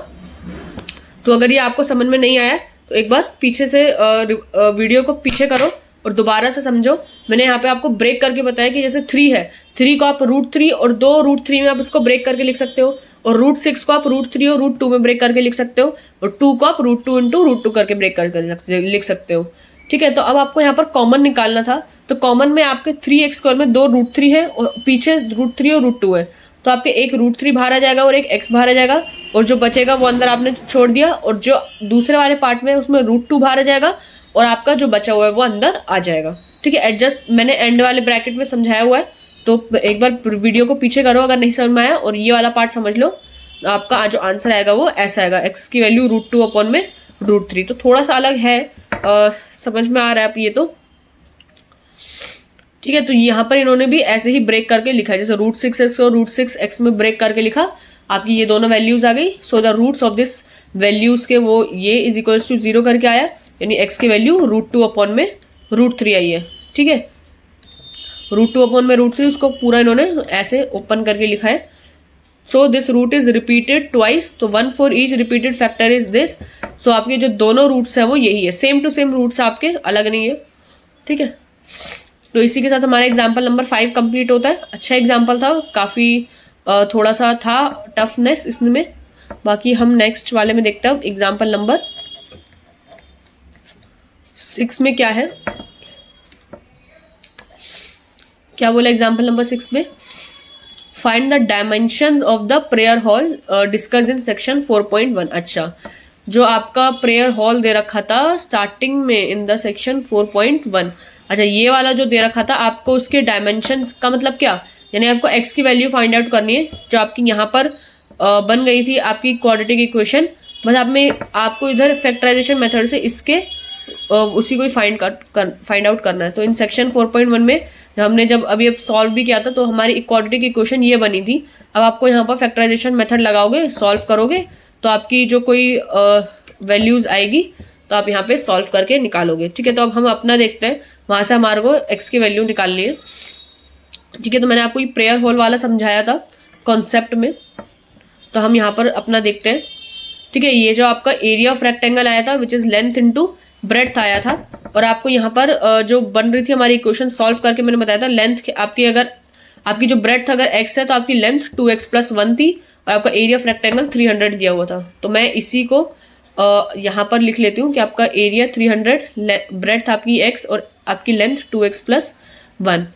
तो अगर ये आपको समझ में नहीं आया तो एक बार पीछे से वीडियो को पीछे करो और दोबारा से समझो। मैंने यहाँ पे आपको ब्रेक करके बताया कि जैसे 3 है, 3 को आप √3 और 2 √3 में आप इसको ब्रेक करके लिख सकते हो, और √6 को आप √3 और √2 में ब्रेक करके लिख सकते हो, और 2 को आप √2 इंटू √2 करके ब्रेक करके लिख सकते हो। ठीक है, तो अब आपको यहाँ पर कॉमन निकालना था। तो कॉमन में आपके 3x² में 2 √3 है और पीछे √3 और √2 है, तो आपके एक √3 बाहर आ जाएगा और एक x बाहर आ जाएगा, और जो बचेगा वो अंदर आपने छोड़ दिया, और जो दूसरे वाले पार्ट में उसमें √2 बाहर आ जाएगा, और आपका जो बचा हुआ है वो अंदर आ जाएगा। ठीक है, एडजस्ट मैंने एंड वाले ब्रैकेट में समझाया हुआ है, तो एक बार वीडियो को पीछे करो अगर नहीं समझ में आया, और ये वाला पार्ट समझ लो। आपका जो आंसर आएगा वो ऐसा आएगा, x की वैल्यू √2 अपॉन में √3। तो थोड़ा सा अलग है, समझ में आ रहा है आप ये तो। ठीक है, तो यहाँ पर इन्होंने भी ऐसे ही ब्रेक करके लिखा है, जैसे √6x और √6x में ब्रेक करके लिखा, आपकी ये दोनों वैल्यूज आ गई। So the roots of this values के वो ये = 0 करके आया, यानी x की वैल्यू √2 अपॉन में √3 आई है। ठीक है, √2 अपॉन में √3 उसको पूरा इन्होंने ऐसे ओपन करके लिखा है। So this root is repeated twice, तो 1 for each repeated factor is this. So आपके जो दोनों रूट्स है वो यही है, सेम टू सेम रूट्स आपके, अलग नहीं है। ठीक है, तो इसी के साथ हमारा एग्जाम्पल नंबर 5 कंप्लीट होता है। अच्छा एग्जाम्पल था, काफ़ी थोड़ा सा था टफनेस इसमें, बाकी हम नेक्स्ट वाले में देखते हैं एग्जाम्पल नंबर 6 में क्या है, क्या बोला एग्जाम्पल नंबर 6 में, find the dimensions of the prayer hall discussed in section 4.1। अच्छा, जो आपका प्रेयर हॉल दे रखा था स्टार्टिंग में इन द सेक्शन 4.1, अच्छा ये वाला जो दे रखा था आपको, उसके डायमेंशंस का मतलब क्या, यानी आपको x की वैल्यू फाइंड आउट करनी है जो आपकी यहाँ पर बन गई थी आपकी क्वाड्रेटिक इक्वेशन। बस आपको इधर फैक्टराइजेशन मेथड से इसके उसी को ही फाइंड आउट करना है। तो इन सेक्शन 4.1 में हमने जब अभी सॉल्व भी किया था तो हमारी क्वाड्रेटिक इक्वेशन ये बनी थी। अब आपको यहाँ पर फैक्टराइजेशन मेथड लगाओगे, सॉल्व करोगे तो आपकी जो कोई वैल्यूज आएगी तो आप यहाँ पे सॉल्व करके निकालोगे। ठीक है, तो अब हम अपना देखते हैं, वहाँ से हमारे को x की वैल्यू निकालनी है। ठीक है, तो मैंने आपको ये प्रेयर हॉल वाला समझाया था कॉन्सेप्ट में, तो हम यहाँ पर अपना देखते हैं। ठीक है, ये जो आपका एरिया ऑफ रेक्टेंगल आया था which is length into breadth आया था, और आपको यहाँ पर जो बन रही थी हमारी इक्वेशन सॉल्व करके मैंने बताया था लेंथ आपकी, अगर आपकी जो ब्रेड्थ अगर x है तो आपकी लेंथ 2x+1 थी और आपका एरिया ऑफ रेक्टेंगल 300 दिया हुआ था। तो मैं इसी को यहाँ पर लिख लेती हूँ कि आपका एरिया 300, ब्रेड्थ आपकी x और आपकी लेंथ 2x+1।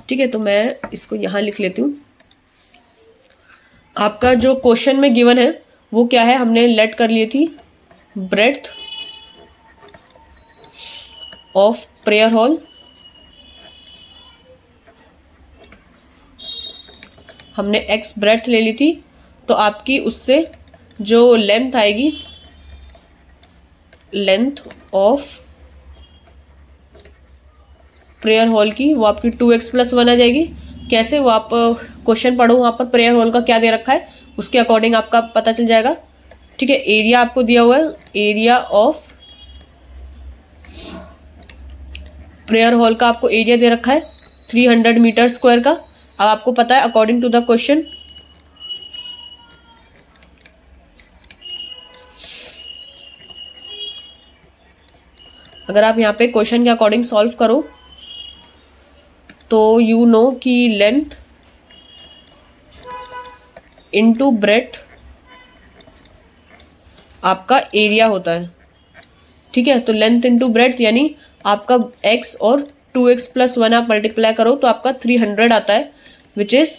ठीक है, तो मैं इसको यहाँ लिख लेती हूँ। आपका जो क्वेश्चन में गिवन है वो क्या है, हमने लेट कर ली थी ब्रेड्थ ऑफ प्रेयर हॉल, हमने x ब्रेड्थ ले ली थी, तो आपकी उससे जो लेंथ आएगी, लेंथ ऑफ प्रेयर हॉल की, वो आपकी 2x+1 आ जाएगी। कैसे, वो आप क्वेश्चन पढ़ो, वहाँ पर प्रेयर हॉल का क्या दे रखा है उसके अकॉर्डिंग आपका पता चल जाएगा। ठीक है, एरिया आपको दिया हुआ है, एरिया ऑफ प्रेयर हॉल का आपको एरिया दे रखा है 300 मीटर स्क्वायर का। अब आपको पता है अकॉर्डिंग टू द क्वेश्चन, अगर आप यहाँ पे क्वेश्चन के अकॉर्डिंग सॉल्व करो तो यू नो कि लेंथ इनटू ब्रेड्थ आपका एरिया होता है। ठीक है, तो लेंथ इनटू ब्रेड्थ यानी आपका x और 2x+1 आप मल्टीप्लाई करो तो आपका 300 आता है, which is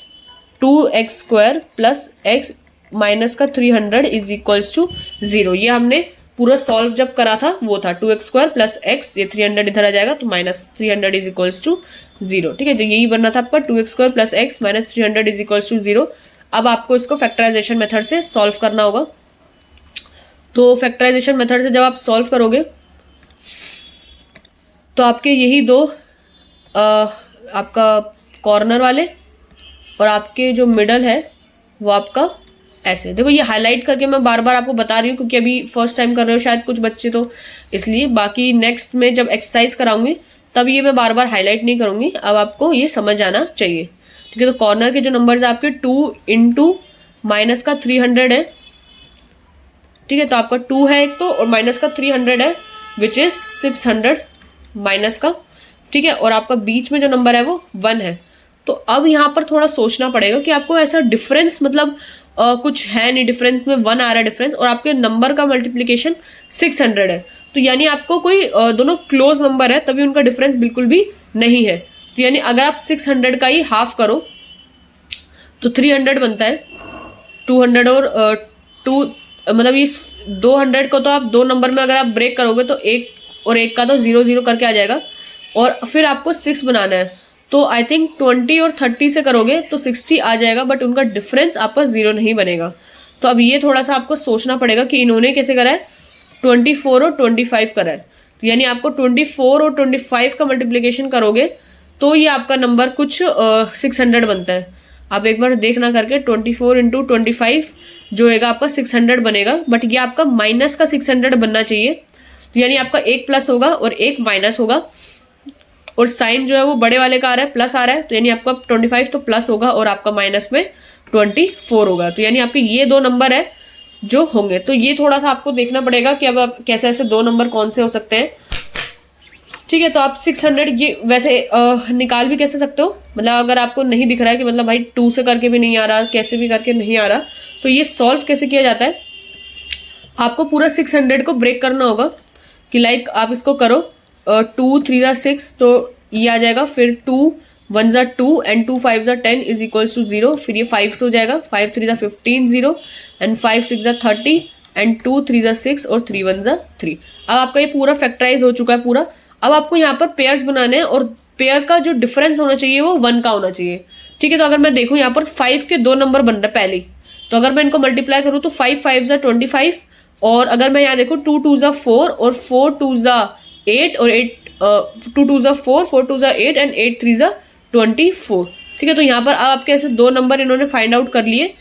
2x² plus x minus का 300 इज इक्वल्स टू 0। ये हमने पूरा सॉल्व जब करा था वो था 2x² प्लस x, ये 300 इधर आ जाएगा तो माइनस 300 इज इक्वल्स टू 0। ठीक है, तो यही बनना था आपका 2x² plus x minus 300 is equals to 0। अब आपको इसको फैक्टराइजेशन मेथड से सॉल्व करना होगा। तो फैक्टराइजेशन मेथड से जब आप सॉल्व करोगे तो आपके यही दो आपका कॉर्नर वाले और आपके जो मिडल है वो आपका ऐसे, देखो ये हाईलाइट करके मैं बार बार आपको बता रही हूँ क्योंकि अभी फर्स्ट टाइम कर रहे हो शायद कुछ बच्चे, तो इसलिए। बाकी नेक्स्ट में जब एक्सरसाइज कराऊंगी तब ये मैं बार बार हाईलाइट नहीं करूँगी, अब आपको ये समझ आना चाहिए। ठीक है, तो कॉर्नर के जो नंबर्स है आपके 2 इंटू माइनस का 300 है। ठीक है, तो आपका 2 है एक तो, और माइनस का 300 है विच इज 600 माइनस का। ठीक है, और आपका बीच में जो नंबर है वो 1 है। तो अब यहाँ पर थोड़ा सोचना पड़ेगा कि आपको ऐसा डिफरेंस मतलब कुछ है नहीं, डिफरेंस में 1 आ रहा है डिफरेंस, और आपके नंबर का मल्टीप्लिकेशन 600 है, तो यानी आपको कोई दोनों क्लोज नंबर है तभी उनका डिफरेंस बिल्कुल भी नहीं है। तो यानी अगर आप 600 का ही हाफ करो तो 300 बनता है। 200 और 2 मतलब इस 200 को तो आप दो नंबर में अगर आप ब्रेक करोगे तो 1 और 1 का तो 0 0 करके आ जाएगा, और फिर आपको 6 बनाना है। तो आई थिंक 20 और 30 से करोगे तो 60 आ जाएगा, बट उनका डिफरेंस आपका 0 नहीं बनेगा। तो अब ये थोड़ा सा आपको सोचना पड़ेगा कि इन्होंने कैसे करा है, 24 और 25 करा है। तो यानी आपको 24 और 25 का मल्टीप्लिकेशन करोगे तो ये आपका नंबर कुछ 600 बनता है। आप एक बार देखना करके, 24 इंटू 25 जो होगा आपका 600 बनेगा, बट ये आपका माइनस का 600 बनना चाहिए। तो यानी आपका एक प्लस होगा और एक माइनस होगा, और साइन जो है वो बड़े वाले का आ रहा है, प्लस आ रहा है, तो यानी आपका 25 तो प्लस होगा और आपका माइनस में 24 होगा। तो यानी आपके ये दो नंबर है जो होंगे। तो ये थोड़ा सा आपको देखना पड़ेगा कि अब आप कैसे ऐसे दो नंबर कौन से हो सकते हैं। ठीक है, तो आप 600 ये वैसे निकाल भी कैसे सकते हो, मतलब अगर आपको नहीं दिख रहा है कि मतलब भाई 2 से करके भी नहीं आ रहा, कैसे भी करके नहीं आ रहा, तो ये सॉल्व कैसे किया जाता है। आपको पूरा 600 को ब्रेक करना होगा कि लाइक आप इसको करो 2 3 ज़ा 6 तो ये आ जाएगा, फिर 2 1 ज़ा 2 एंड 2 5 ज़ा 10 इज इक्वल्स टू 0, फिर ये 5 से हो जाएगा, 5 3 ज़ा 15 0 एंड 5 6 ज़ा 30 एंड 2 3 ज़ा 6 और 3 1 ज़ा 3। अब आपका ये पूरा फैक्टराइज हो चुका है पूरा। अब आपको यहाँ पर पेयर्स बनाने हैं और पेयर का जो डिफरेंस होना चाहिए वो 1 का होना चाहिए। ठीक है, तो अगर मैं देखूँ यहाँ पर 5 के 2 नंबर बन रहे हैं पहले ही, तो अगर मैं इनको मल्टीप्लाई करूँ तो 5 5 ज़ा 25, और अगर मैं यहाँ देखूँ 2 2 ज़ा 4 और 4 2 ज़ा 8 और 8 2 2 ज़ा 4 4 2 ज़ा 8 एंड 8 3 ज़ा 24। ठीक है, तो यहाँ पर आपके ऐसे 2 नंबर इन्होंने फाइंड आउट कर लिए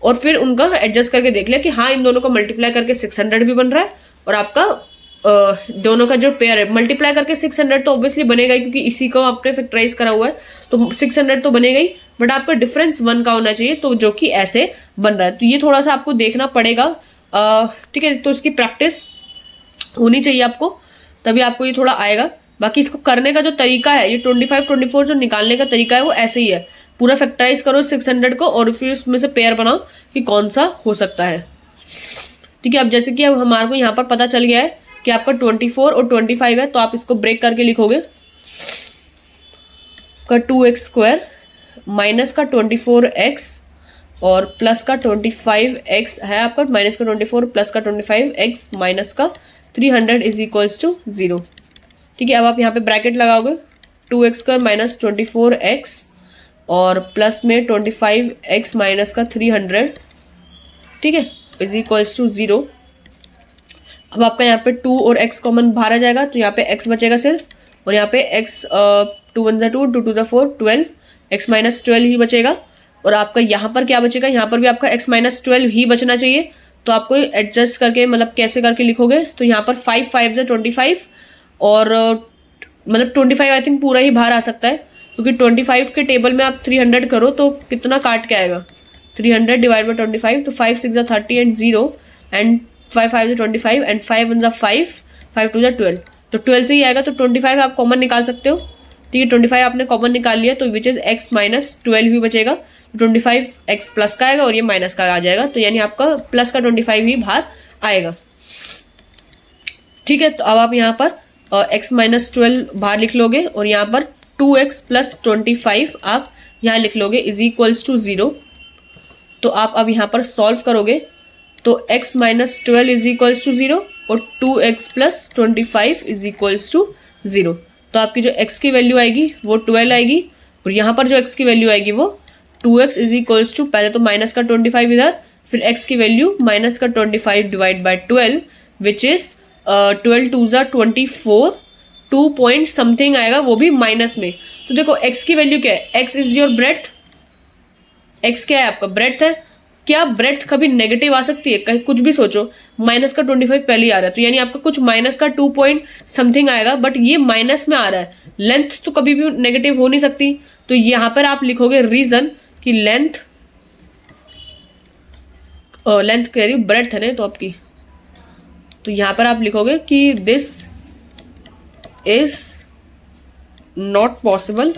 और फिर उनका एडजस्ट करके देख लिया कि हाँ इन दोनों को मल्टीप्लाई करके 600 भी बन रहा है, और आपका दोनों का जो पेयर है मल्टीप्लाई करके 600 तो ऑब्वियसली बनेगा ही, क्योंकि इसी को आपने फैक्टराइज करा हुआ है तो 600 तो बनेगा ही, बट आपका डिफरेंस 1 का होना चाहिए, तो जो कि ऐसे बन रहा है। तो ये थोड़ा सा आपको देखना पड़ेगा। ठीक है, तो इसकी प्रैक्टिस होनी चाहिए आपको, तभी आपको ये थोड़ा आएगा। बाकी इसको करने का जो तरीका है, ये 25 24 जो निकालने का तरीका है वो ऐसे ही है, पूरा फैक्टराइज करो 600 को और फिर उसमें से पेयर बनाओ कि कौन सा हो सकता है। ठीक है, अब जैसे कि अब हमारे को यहाँ पर पता चल गया है कि आपका 24 और 25 है, तो आप इसको ब्रेक करके लिखोगे का 2x² माइनस का 24x और प्लस का 25x है आपका, माइनस का 24 प्लस का 25x माइनस का 300 इज इक्वल्स टू 0। ठीक है, अब आप यहाँ पे ब्रैकेट लगाओगे 2x² माइनस 24x और प्लस में 25x माइनस का 300, ठीक है, इज इक्वल्स टू 0। अब आपका यहाँ पे 2 और x कॉमन बाहर आ जाएगा, तो यहाँ पे x बचेगा सिर्फ, और यहाँ पे x 2 1 ज़ा 2 2 2 ज़ा 4 12 x माइनस 12 ही बचेगा। और आपका यहाँ पर क्या बचेगा, यहाँ पर भी आपका x माइनस 12 ही बचना चाहिए, तो आपको एडजस्ट करके मतलब कैसे करके लिखोगे, तो यहाँ पर 5 5 ज़ा 25 और मतलब 25 आई थिंक पूरा ही बाहर आ सकता है, क्योंकि 25 के टेबल में आप 300 करो तो कितना काट के आएगा, 300 डिवाइड बाई 25, तो 5 6 ज़ा 30 एंड 0 एंड 5 5 ज़ा 25 एंड 5 1 ज़ा 5 5 2 ज़ा 12, तो 12 से ही आएगा, तो 25 आप कॉमन निकाल सकते हो। ठीक है, 25 आपने कॉमन निकाल लिया, तो विच इज x माइनस 12 ही बचेगा, 25 x प्लस का आएगा और ये माइनस का आ जाएगा, तो यानी आपका प्लस का 25 ही बाहर आएगा। ठीक है, तो अब आप यहाँ पर x माइनस 12 बाहर लिख लोगे और यहाँ पर 2x प्लस 25 आप यहाँ लिख लोगे इज इक्वल्स टू 0। तो आप अब यहाँ पर सॉल्व करोगे तो x minus 12 is equals to 0 और 2x plus 25 is equals to 0। तो आपकी जो x की वैल्यू आएगी वो 12 आएगी, और यहाँ पर जो x की वैल्यू आएगी वो 2x इज इक्वल्स टू, पहले तो माइनस का 25 इधर, फिर x की वैल्यू माइनस का 25 डिवाइड बाई 12 विच इज 12 2 ज़ा 24 2 पॉइंट समथिंग आएगा, वो भी माइनस में। तो देखो x की वैल्यू क्या है, x is your breadth, x क्या है आपका ब्रेथ है। क्या ब्रेथ कभी नेगेटिव आ सकती है, कहीं कुछ भी सोचो, माइनस का 25 पहले ही आ रहा है, तो यानी आपका कुछ माइनस का 2 पॉइंट समथिंग आएगा, बट ये माइनस में आ रहा है, लेंथ तो कभी भी नेगेटिव हो नहीं सकती। तो यहाँ पर आप लिखोगे रीजन कि लेंथ कह रही हूँ ब्रेथ है ना तो आपकी, तो यहाँ पर आप लिखोगे कि this is not possible,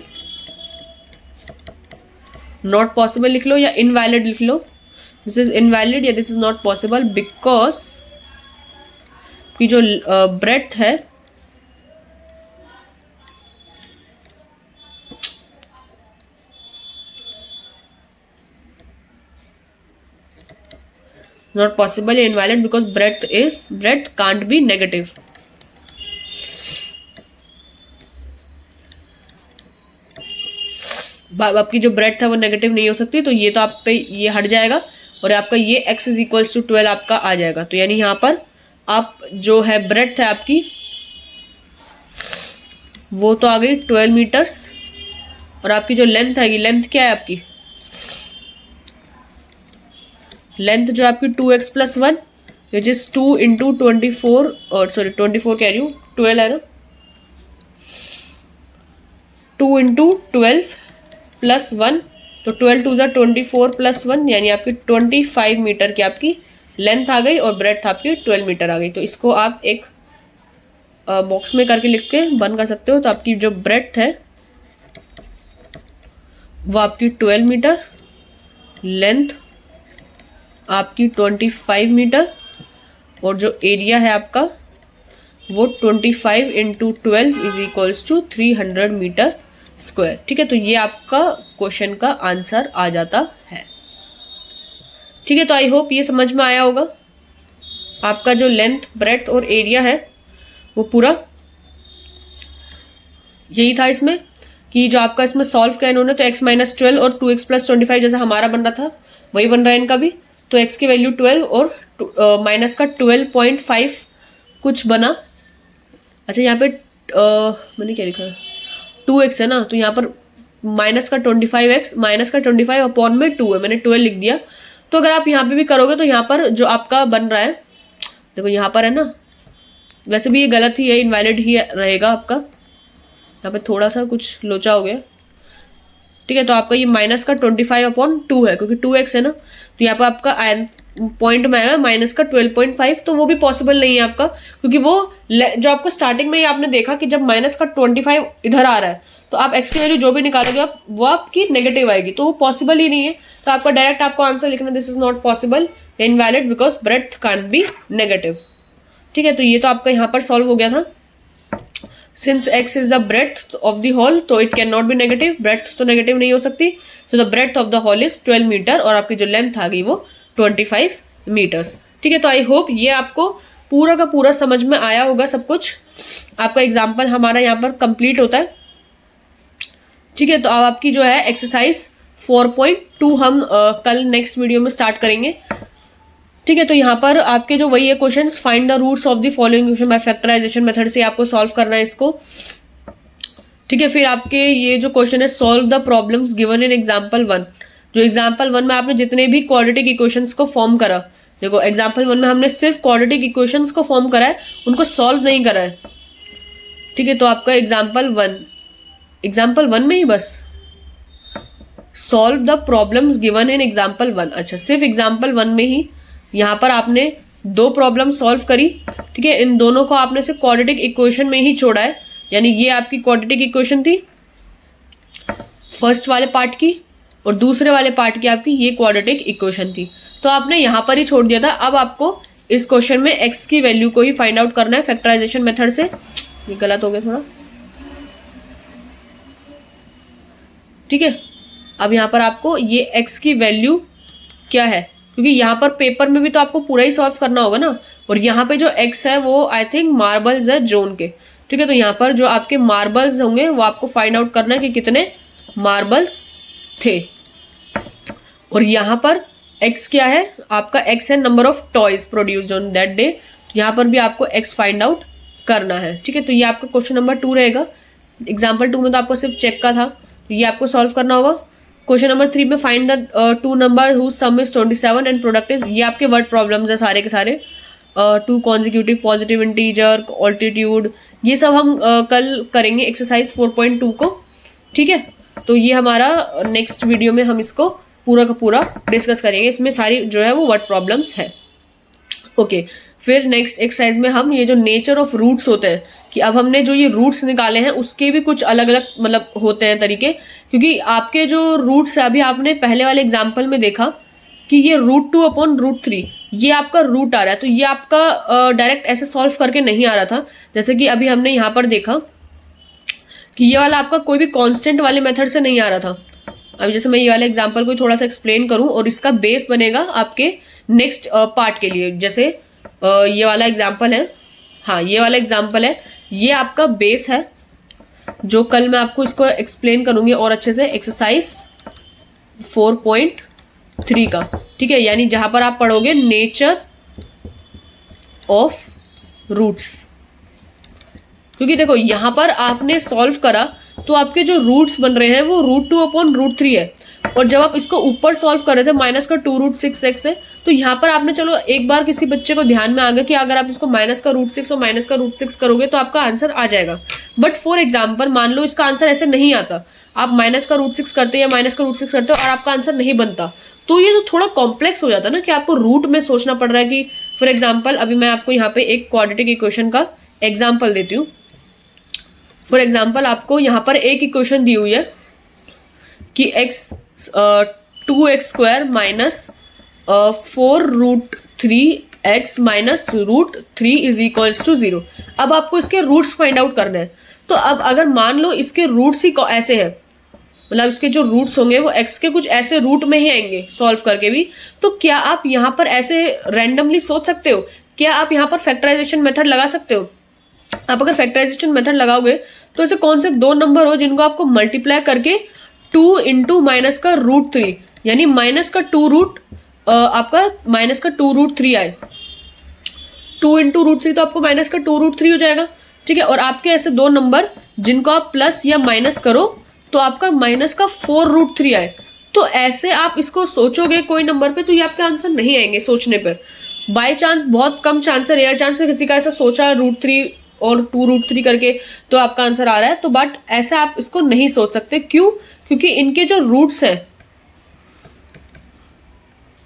not possible लिख लो या इनवैलिड लिख लो, दिस इज इनवैलिड या this is not possible because की जो ब्रेथ है नॉट पॉसिबल या invalid because breadth can't be negative. आपकी जो ब्रेथ है वो नेगेटिव नहीं हो सकती, तो ये तो आप पे ये हट जाएगा और आपका ये x इज इक्वल्स टू 12 आपका आ जाएगा। तो यानी यहाँ पर आप जो है ब्रेथ है आपकी वो तो आ गई 12 मीटर्स, और आपकी जो लेंथ आएगी, लेंथ क्या है आपकी, लेंथ जो आपकी 2x plus 1 which is 2 into 24 और सॉरी 24 कह रही हूँ 12 है ना, 2 इंटू 12 प्लस 1, तो 12 2 ज़ा 24 प्लस 1 यानी आपकी 25 मीटर की आपकी लेंथ आ गई और ब्रेथ आपकी 12 मीटर आ गई। तो इसको आप एक बॉक्स में करके लिख के बंद कर सकते हो। तो आपकी जो ब्रेथ है वो आपकी 12 मीटर, लेंथ आपकी 25 मीटर, और जो एरिया है आपका वो 25 into 12 is equals to 300 metre square. ठीक है, तो ये आपका क्वेश्चन का आंसर आ जाता है। ठीक है, तो आई होप ये समझ में आया होगा। आपका जो लेंथ, ब्रेड्थ और एरिया है वो पूरा यही था इसमें, कि जो आपका इसमें सॉल्व किया इन्होंने तो x माइनस 12 और 2x प्लस 25 जैसा हमारा बन रहा था वही बन रहा है इनका भी। तो x की वैल्यू 12 और माइनस का 12.5 कुछ बना। अच्छा, यहाँ पे मैंने क्या लिखा है, 2x है ना, तो यहाँ पर माइनस का 25x माइनस का 25 अपॉन में 2 है, मैंने 12 लिख दिया। तो अगर आप यहाँ पे भी करोगे तो यहाँ पर जो आपका बन रहा है, देखो यहाँ पर है ना, वैसे भी ये गलत ही है, इनवैलिड ही रहेगा आपका, यहाँ पे थोड़ा सा कुछ लोचा हो गया। ठीक है, तो आपका ये माइनस का 25 अपॉन 2 है, क्योंकि 2x है ना, तो यहाँ पर आपका पॉइंट में आएगा माइनस का 12.5, तो वो भी पॉसिबल नहीं है आपका, क्योंकि वो जो आपको स्टार्टिंग में ही आपने देखा कि जब माइनस का 25 इधर आ रहा है तो आप x की वैल्यू जो भी निकालोगे आप वो आपकी नेगेटिव आएगी, तो वो पॉसिबल ही नहीं है। तो आपका डायरेक्ट आपको आंसर लिखना, this is not possible, invalid because breadth can't be negative. ठीक है, तो ये तो आपका यहाँ पर सॉल्व हो गया था। Since x is the breadth of the whole तो it can not be negative, breadth तो नेगेटिव नहीं हो सकती, so the breadth of the whole is 12 metre और आपकी जो लेंथ आ गई वो 25 मीटर्स। ठीक है, तो आई होप ये आपको पूरा का पूरा समझ में आया होगा सब कुछ। आपका एग्जाम्पल हमारा यहाँ पर कंप्लीट होता है। ठीक है, तो अब आपकी जो है एक्सरसाइज 4.2 हम कल नेक्स्ट वीडियो में स्टार्ट करेंगे। ठीक है, तो यहाँ पर आपके जो वही है question, find the roots of the following question by factorisation method से आपको सॉल्व करना है इसको। ठीक है, फिर आपके ये जो क्वेश्चन है, solve the problems given in example 1। जो एग्जाम्पल 1 में आपने जितने भी क्वाड्रेटिक इक्वेशंस को फॉर्म करा, देखो एग्जाम्पल 1 में हमने सिर्फ क्वाड्रेटिक इक्वेशंस को फॉर्म करा है, उनको सॉल्व नहीं करा है। ठीक है, तो आपका एग्जाम्पल 1 में ही बस solve the problems given in example 1। अच्छा, सिर्फ एग्जाम्पल 1 में ही यहाँ पर आपने 2 प्रॉब्लम सॉल्व करी। ठीक है, इन दोनों को आपने सिर्फ क्वाड्रेटिक इक्वेशन में ही छोड़ा है, यानी ये आपकी क्वाड्रेटिक इक्वेशन थी फर्स्ट वाले पार्ट की, और दूसरे वाले पार्ट की आपकी ये क्वाड्रेटिक इक्वेशन थी, तो आपने यहाँ पर ही छोड़ दिया था। अब आपको इस क्वेश्चन में x की वैल्यू को ही फाइंड आउट करना है फैक्टराइजेशन मेथड से। ये गलत हो गया थोड़ा। ठीक है, अब यहाँ पर आपको ये x की वैल्यू क्या है, क्योंकि यहाँ पर पेपर में भी तो आपको पूरा ही सॉल्व करना होगा ना, और यहाँ पे जो x है वो आई थिंक मार्बल्स है जोन के। ठीक है, तो यहाँ पर जो आपके मार्बल्स होंगे वो आपको फाइंड आउट करना है कि कितने मार्बल्स थे, और यहाँ पर x क्या है आपका, x है number of toys produced on that day, यहाँ पर भी आपको x फाइंड आउट करना है। ठीक है, तो ये आपका क्वेश्चन नंबर 2 रहेगा। एग्जाम्पल 2 में तो आपको सिर्फ चेक का था, तो ये आपको सॉल्व करना होगा। क्वेश्चन नंबर 3 में find the 2 number whose sum is 27 and product is, ये आपके वर्ड प्रॉब्लम्स है सारे के सारे। 2 कॉन्जिक्यूटिव पॉजिटिव इंटीजर, ऑल्टीट्यूड, ये सब हम कल करेंगे एक्सरसाइज 4.2 को। ठीक है, तो ये हमारा नेक्स्ट वीडियो में हम इसको पूरा का पूरा डिस्कस करेंगे, इसमें सारी जो है वो वर्ड प्रॉब्लम्स है। ओके, फिर नेक्स्ट एक्सरसाइज में हम ये जो नेचर ऑफ रूट्स होते हैं, कि अब हमने जो ये रूट्स निकाले हैं उसके भी कुछ अलग अलग मतलब होते हैं तरीके, क्योंकि आपके जो रूट्स है अभी आपने पहले वाले एग्जाम्पल में देखा कि ये √2 अपॉन √3 ये आपका रूट आ रहा है, तो ये आपका डायरेक्ट ऐसे सॉल्व करके नहीं आ रहा था। जैसे कि अभी हमने यहाँ पर देखा कि ये वाला आपका कोई भी कांस्टेंट वाले मेथड से नहीं आ रहा था। अभी जैसे मैं ये वाले एग्जाम्पल को थोड़ा सा एक्सप्लेन करूं और इसका बेस बनेगा आपके नेक्स्ट पार्ट के लिए। जैसे ये वाला एग्जाम्पल है, हाँ ये वाला एग्जाम्पल है, ये आपका बेस है जो कल मैं आपको इसको एक्सप्लेन करूंगी और अच्छे से, एक्सरसाइज 4.3 का। ठीक है, यानी जहां पर आप पढ़ोगे नेचर ऑफ रूट्स, क्योंकि देखो यहां पर आपने सॉल्व करा तो आपके जो रूट्स बन रहे हैं वो √2 अपॉन √3 है, और जब आप इसको ऊपर सॉल्व कर रहे थे माइनस का 2√6x है, तो यहाँ पर आपने चलो एक बार किसी बच्चे को ध्यान में आ गया कि अगर आप इसको माइनस का √6 और माइनस का √6 करोगे तो आपका आंसर आ जाएगा। बट फॉर एग्जाम्पल मान लो इसका आंसर ऐसे नहीं आता, आप माइनस का √6 करते या माइनस का √6 करते हो और आपका आंसर नहीं बनता, तो ये तो थोड़ा कॉम्प्लेक्स हो जाता ना कि आपको रूट में सोचना पड़ रहा है। कि फॉर एग्जाम्पल अभी मैं आपको यहाँ पे एक क्वाड्रेटिक इक्वेशन का एग्जाम्पल देती हूँ। फॉर एग्जाम्पल आपको यहाँ पर एक इक्वेशन दी हुई है कि 2x² minus 4√3 x minus root 3 is equals to 0। अब आपको इसके रूट्स फाइंड आउट करना है। तो अब अगर मान लो इसके रूट्स ही ऐसे हैं, मतलब इसके जो रूट्स होंगे वो x के कुछ ऐसे रूट में ही आएंगे सॉल्व करके भी, तो क्या आप यहाँ पर ऐसे रैंडमली सोच सकते हो? क्या आप यहाँ पर फैक्टराइजेशन मेथड लगा सकते हो? आप अगर फैक्टराइजेशन मेथड लगाओगे तो ऐसे कौन से दो नंबर हो जिनको आपको मल्टीप्लाई करके 2 इंटू माइनस का रूट 3, यानी माइनस का 2 रूट आपका माइनस का 2 रूट 3 आए। 2 इंटू रूट 3 तो आपको माइनस का 2 रूट 3 हो जाएगा, ठीक है। और आपके ऐसे दो नंबर जिनको आप प्लस या माइनस करो तो आपका माइनस का 4 रूट 3 आए। तो ऐसे आप इसको सोचोगे कोई नंबर पे तो ये आपके आंसर नहीं आएंगे सोचने पर। बाय चांस, बहुत कम चांस है, रेयर चांस है किसी का ऐसा सोचा रूट 3 और 2 रूट 3 करके तो आपका आंसर आ रहा है। तो बट ऐसे आप इसको नहीं सोच सकते। क्यों? क्योंकि इनके जो रूट्स हैं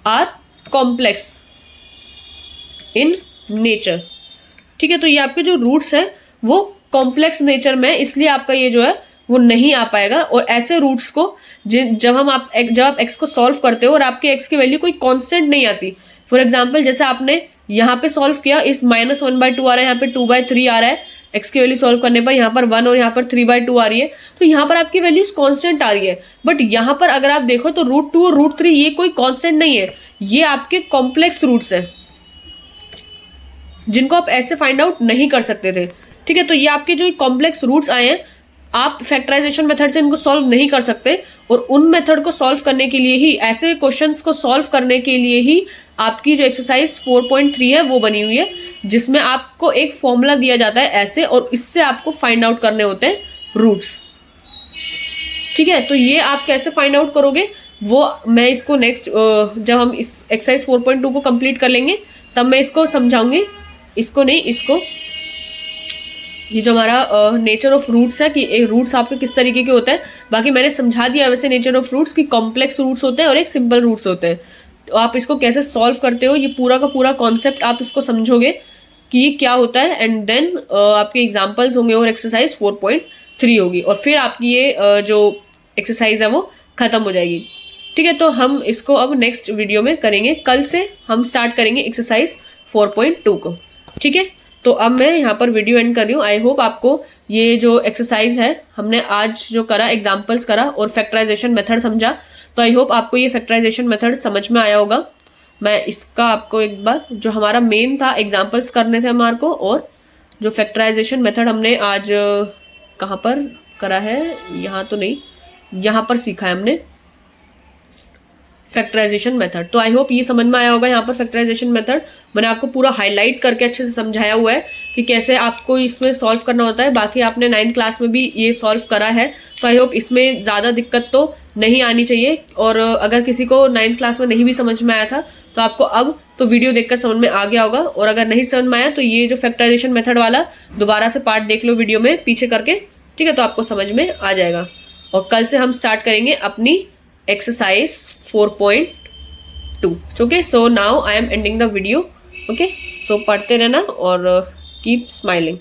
आर कॉम्प्लेक्स इन नेचर, ठीक है। तो ये आपके जो रूट्स हैं वो कॉम्प्लेक्स नेचर में, इसलिए आपका ये जो है वो नहीं आ पाएगा। और ऐसे रूट्स को जब आप एक्स को सॉल्व करते हो और आपके एक्स की वैल्यू कोई कांस्टेंट नहीं आती, फॉर एग्जांपल जैसे आपने यहाँ पे सॉल्व किया, इस -1/2 आ रहा है, यहाँ पे 2/3 आ रहा है, एक्स की वैल्यू सॉल्व करने पर यहाँ पर 1 और यहाँ पर 3/2 आ रही है, तो यहाँ पर आपकी वैल्यूज कांस्टेंट आ रही है। बट यहाँ पर अगर आप देखो तो रूट 2 और रूट 3 ये कोई कांस्टेंट नहीं है, ये आपके कॉम्प्लेक्स रूट्स हैं जिनको आप ऐसे फाइंड आउट नहीं कर सकते थे, ठीक है। तो ये आपके जो कॉम्प्लेक्स रूट्स आए हैं, आप फैक्टराइजेशन मेथड से इनको सॉल्व नहीं कर सकते। और उन मेथड को सॉल्व करने के लिए ही, ऐसे क्वेश्चंस को सॉल्व करने के लिए ही आपकी जो एक्सरसाइज 4.3 है वो बनी हुई है, जिसमें आपको एक फॉर्मूला दिया जाता है ऐसे, और इससे आपको फाइंड आउट करने होते हैं रूट्स, ठीक है। तो ये आप कैसे फाइंड आउट करोगे वो मैं इसको नेक्स्ट जब हम इस एक्सरसाइज 4.2 को कंप्लीट कर लेंगे तब मैं इसको समझाऊंगी। इसको नहीं, इसको, ये जो हमारा नेचर ऑफ रूट्स है कि रूट्स आपके किस तरीके के होते हैं, बाकी मैंने समझा दिया वैसे नेचर ऑफ रूट्स की कॉम्प्लेक्स रूट्स होते हैं और एक सिंपल रूट्स होते हैं। तो आप इसको कैसे सॉल्व करते हो, ये पूरा का पूरा कॉन्सेप्ट आप इसको समझोगे कि ये क्या होता है, एंड देन आपके एग्जाम्पल्स होंगे और एक्सरसाइज 4.3 होगी, और फिर आपकी ये जो एक्सरसाइज है वो खत्म हो जाएगी, ठीक है। तो हम इसको अब नेक्स्ट वीडियो में करेंगे, कल से हम स्टार्ट करेंगे एक्सरसाइज 4.2 को, ठीक है। तो अब मैं यहाँ पर वीडियो एंड कर रही हूँ। आई होप आपको ये जो एक्सरसाइज है हमने आज जो करा, एग्जाम्पल्स करा और फैक्टराइजेशन मेथड समझा, तो आई होप आपको ये फैक्टराइजेशन मेथड समझ में आया होगा। मैं इसका आपको एक बार, जो हमारा मेन था एग्जाम्पल्स करने थे हमारे को, और जो फैक्टराइजेशन मेथड हमने आज कहाँ पर करा है, यहाँ तो नहीं, यहाँ पर सीखा है हमने फैक्टराइजेशन मेथड। तो आई होप ये समझ में आया होगा। यहाँ पर फैक्टराइजेशन मेथड मैंने आपको पूरा हाईलाइट करके अच्छे से समझाया हुआ है कि कैसे आपको इसमें सॉल्व करना होता है। बाकी आपने 9th क्लास में भी ये सॉल्व करा है, तो आई होप इसमें ज़्यादा दिक्कत तो नहीं आनी चाहिए। और अगर किसी को 9th क्लास में नहीं भी समझ में आया था तो आपको अब तो वीडियो देखकर समझ में आ गया होगा, और अगर नहीं समझ में आया तो ये जो फैक्टराइजेशन मेथड वाला दोबारा से पार्ट देख लो वीडियो में पीछे करके, ठीक है, तो आपको समझ में आ जाएगा। और कल से हम स्टार्ट करेंगे अपनी exercise 4.2. okay, so now I am ending the video. okay, so पढ़ते रहना और keep smiling.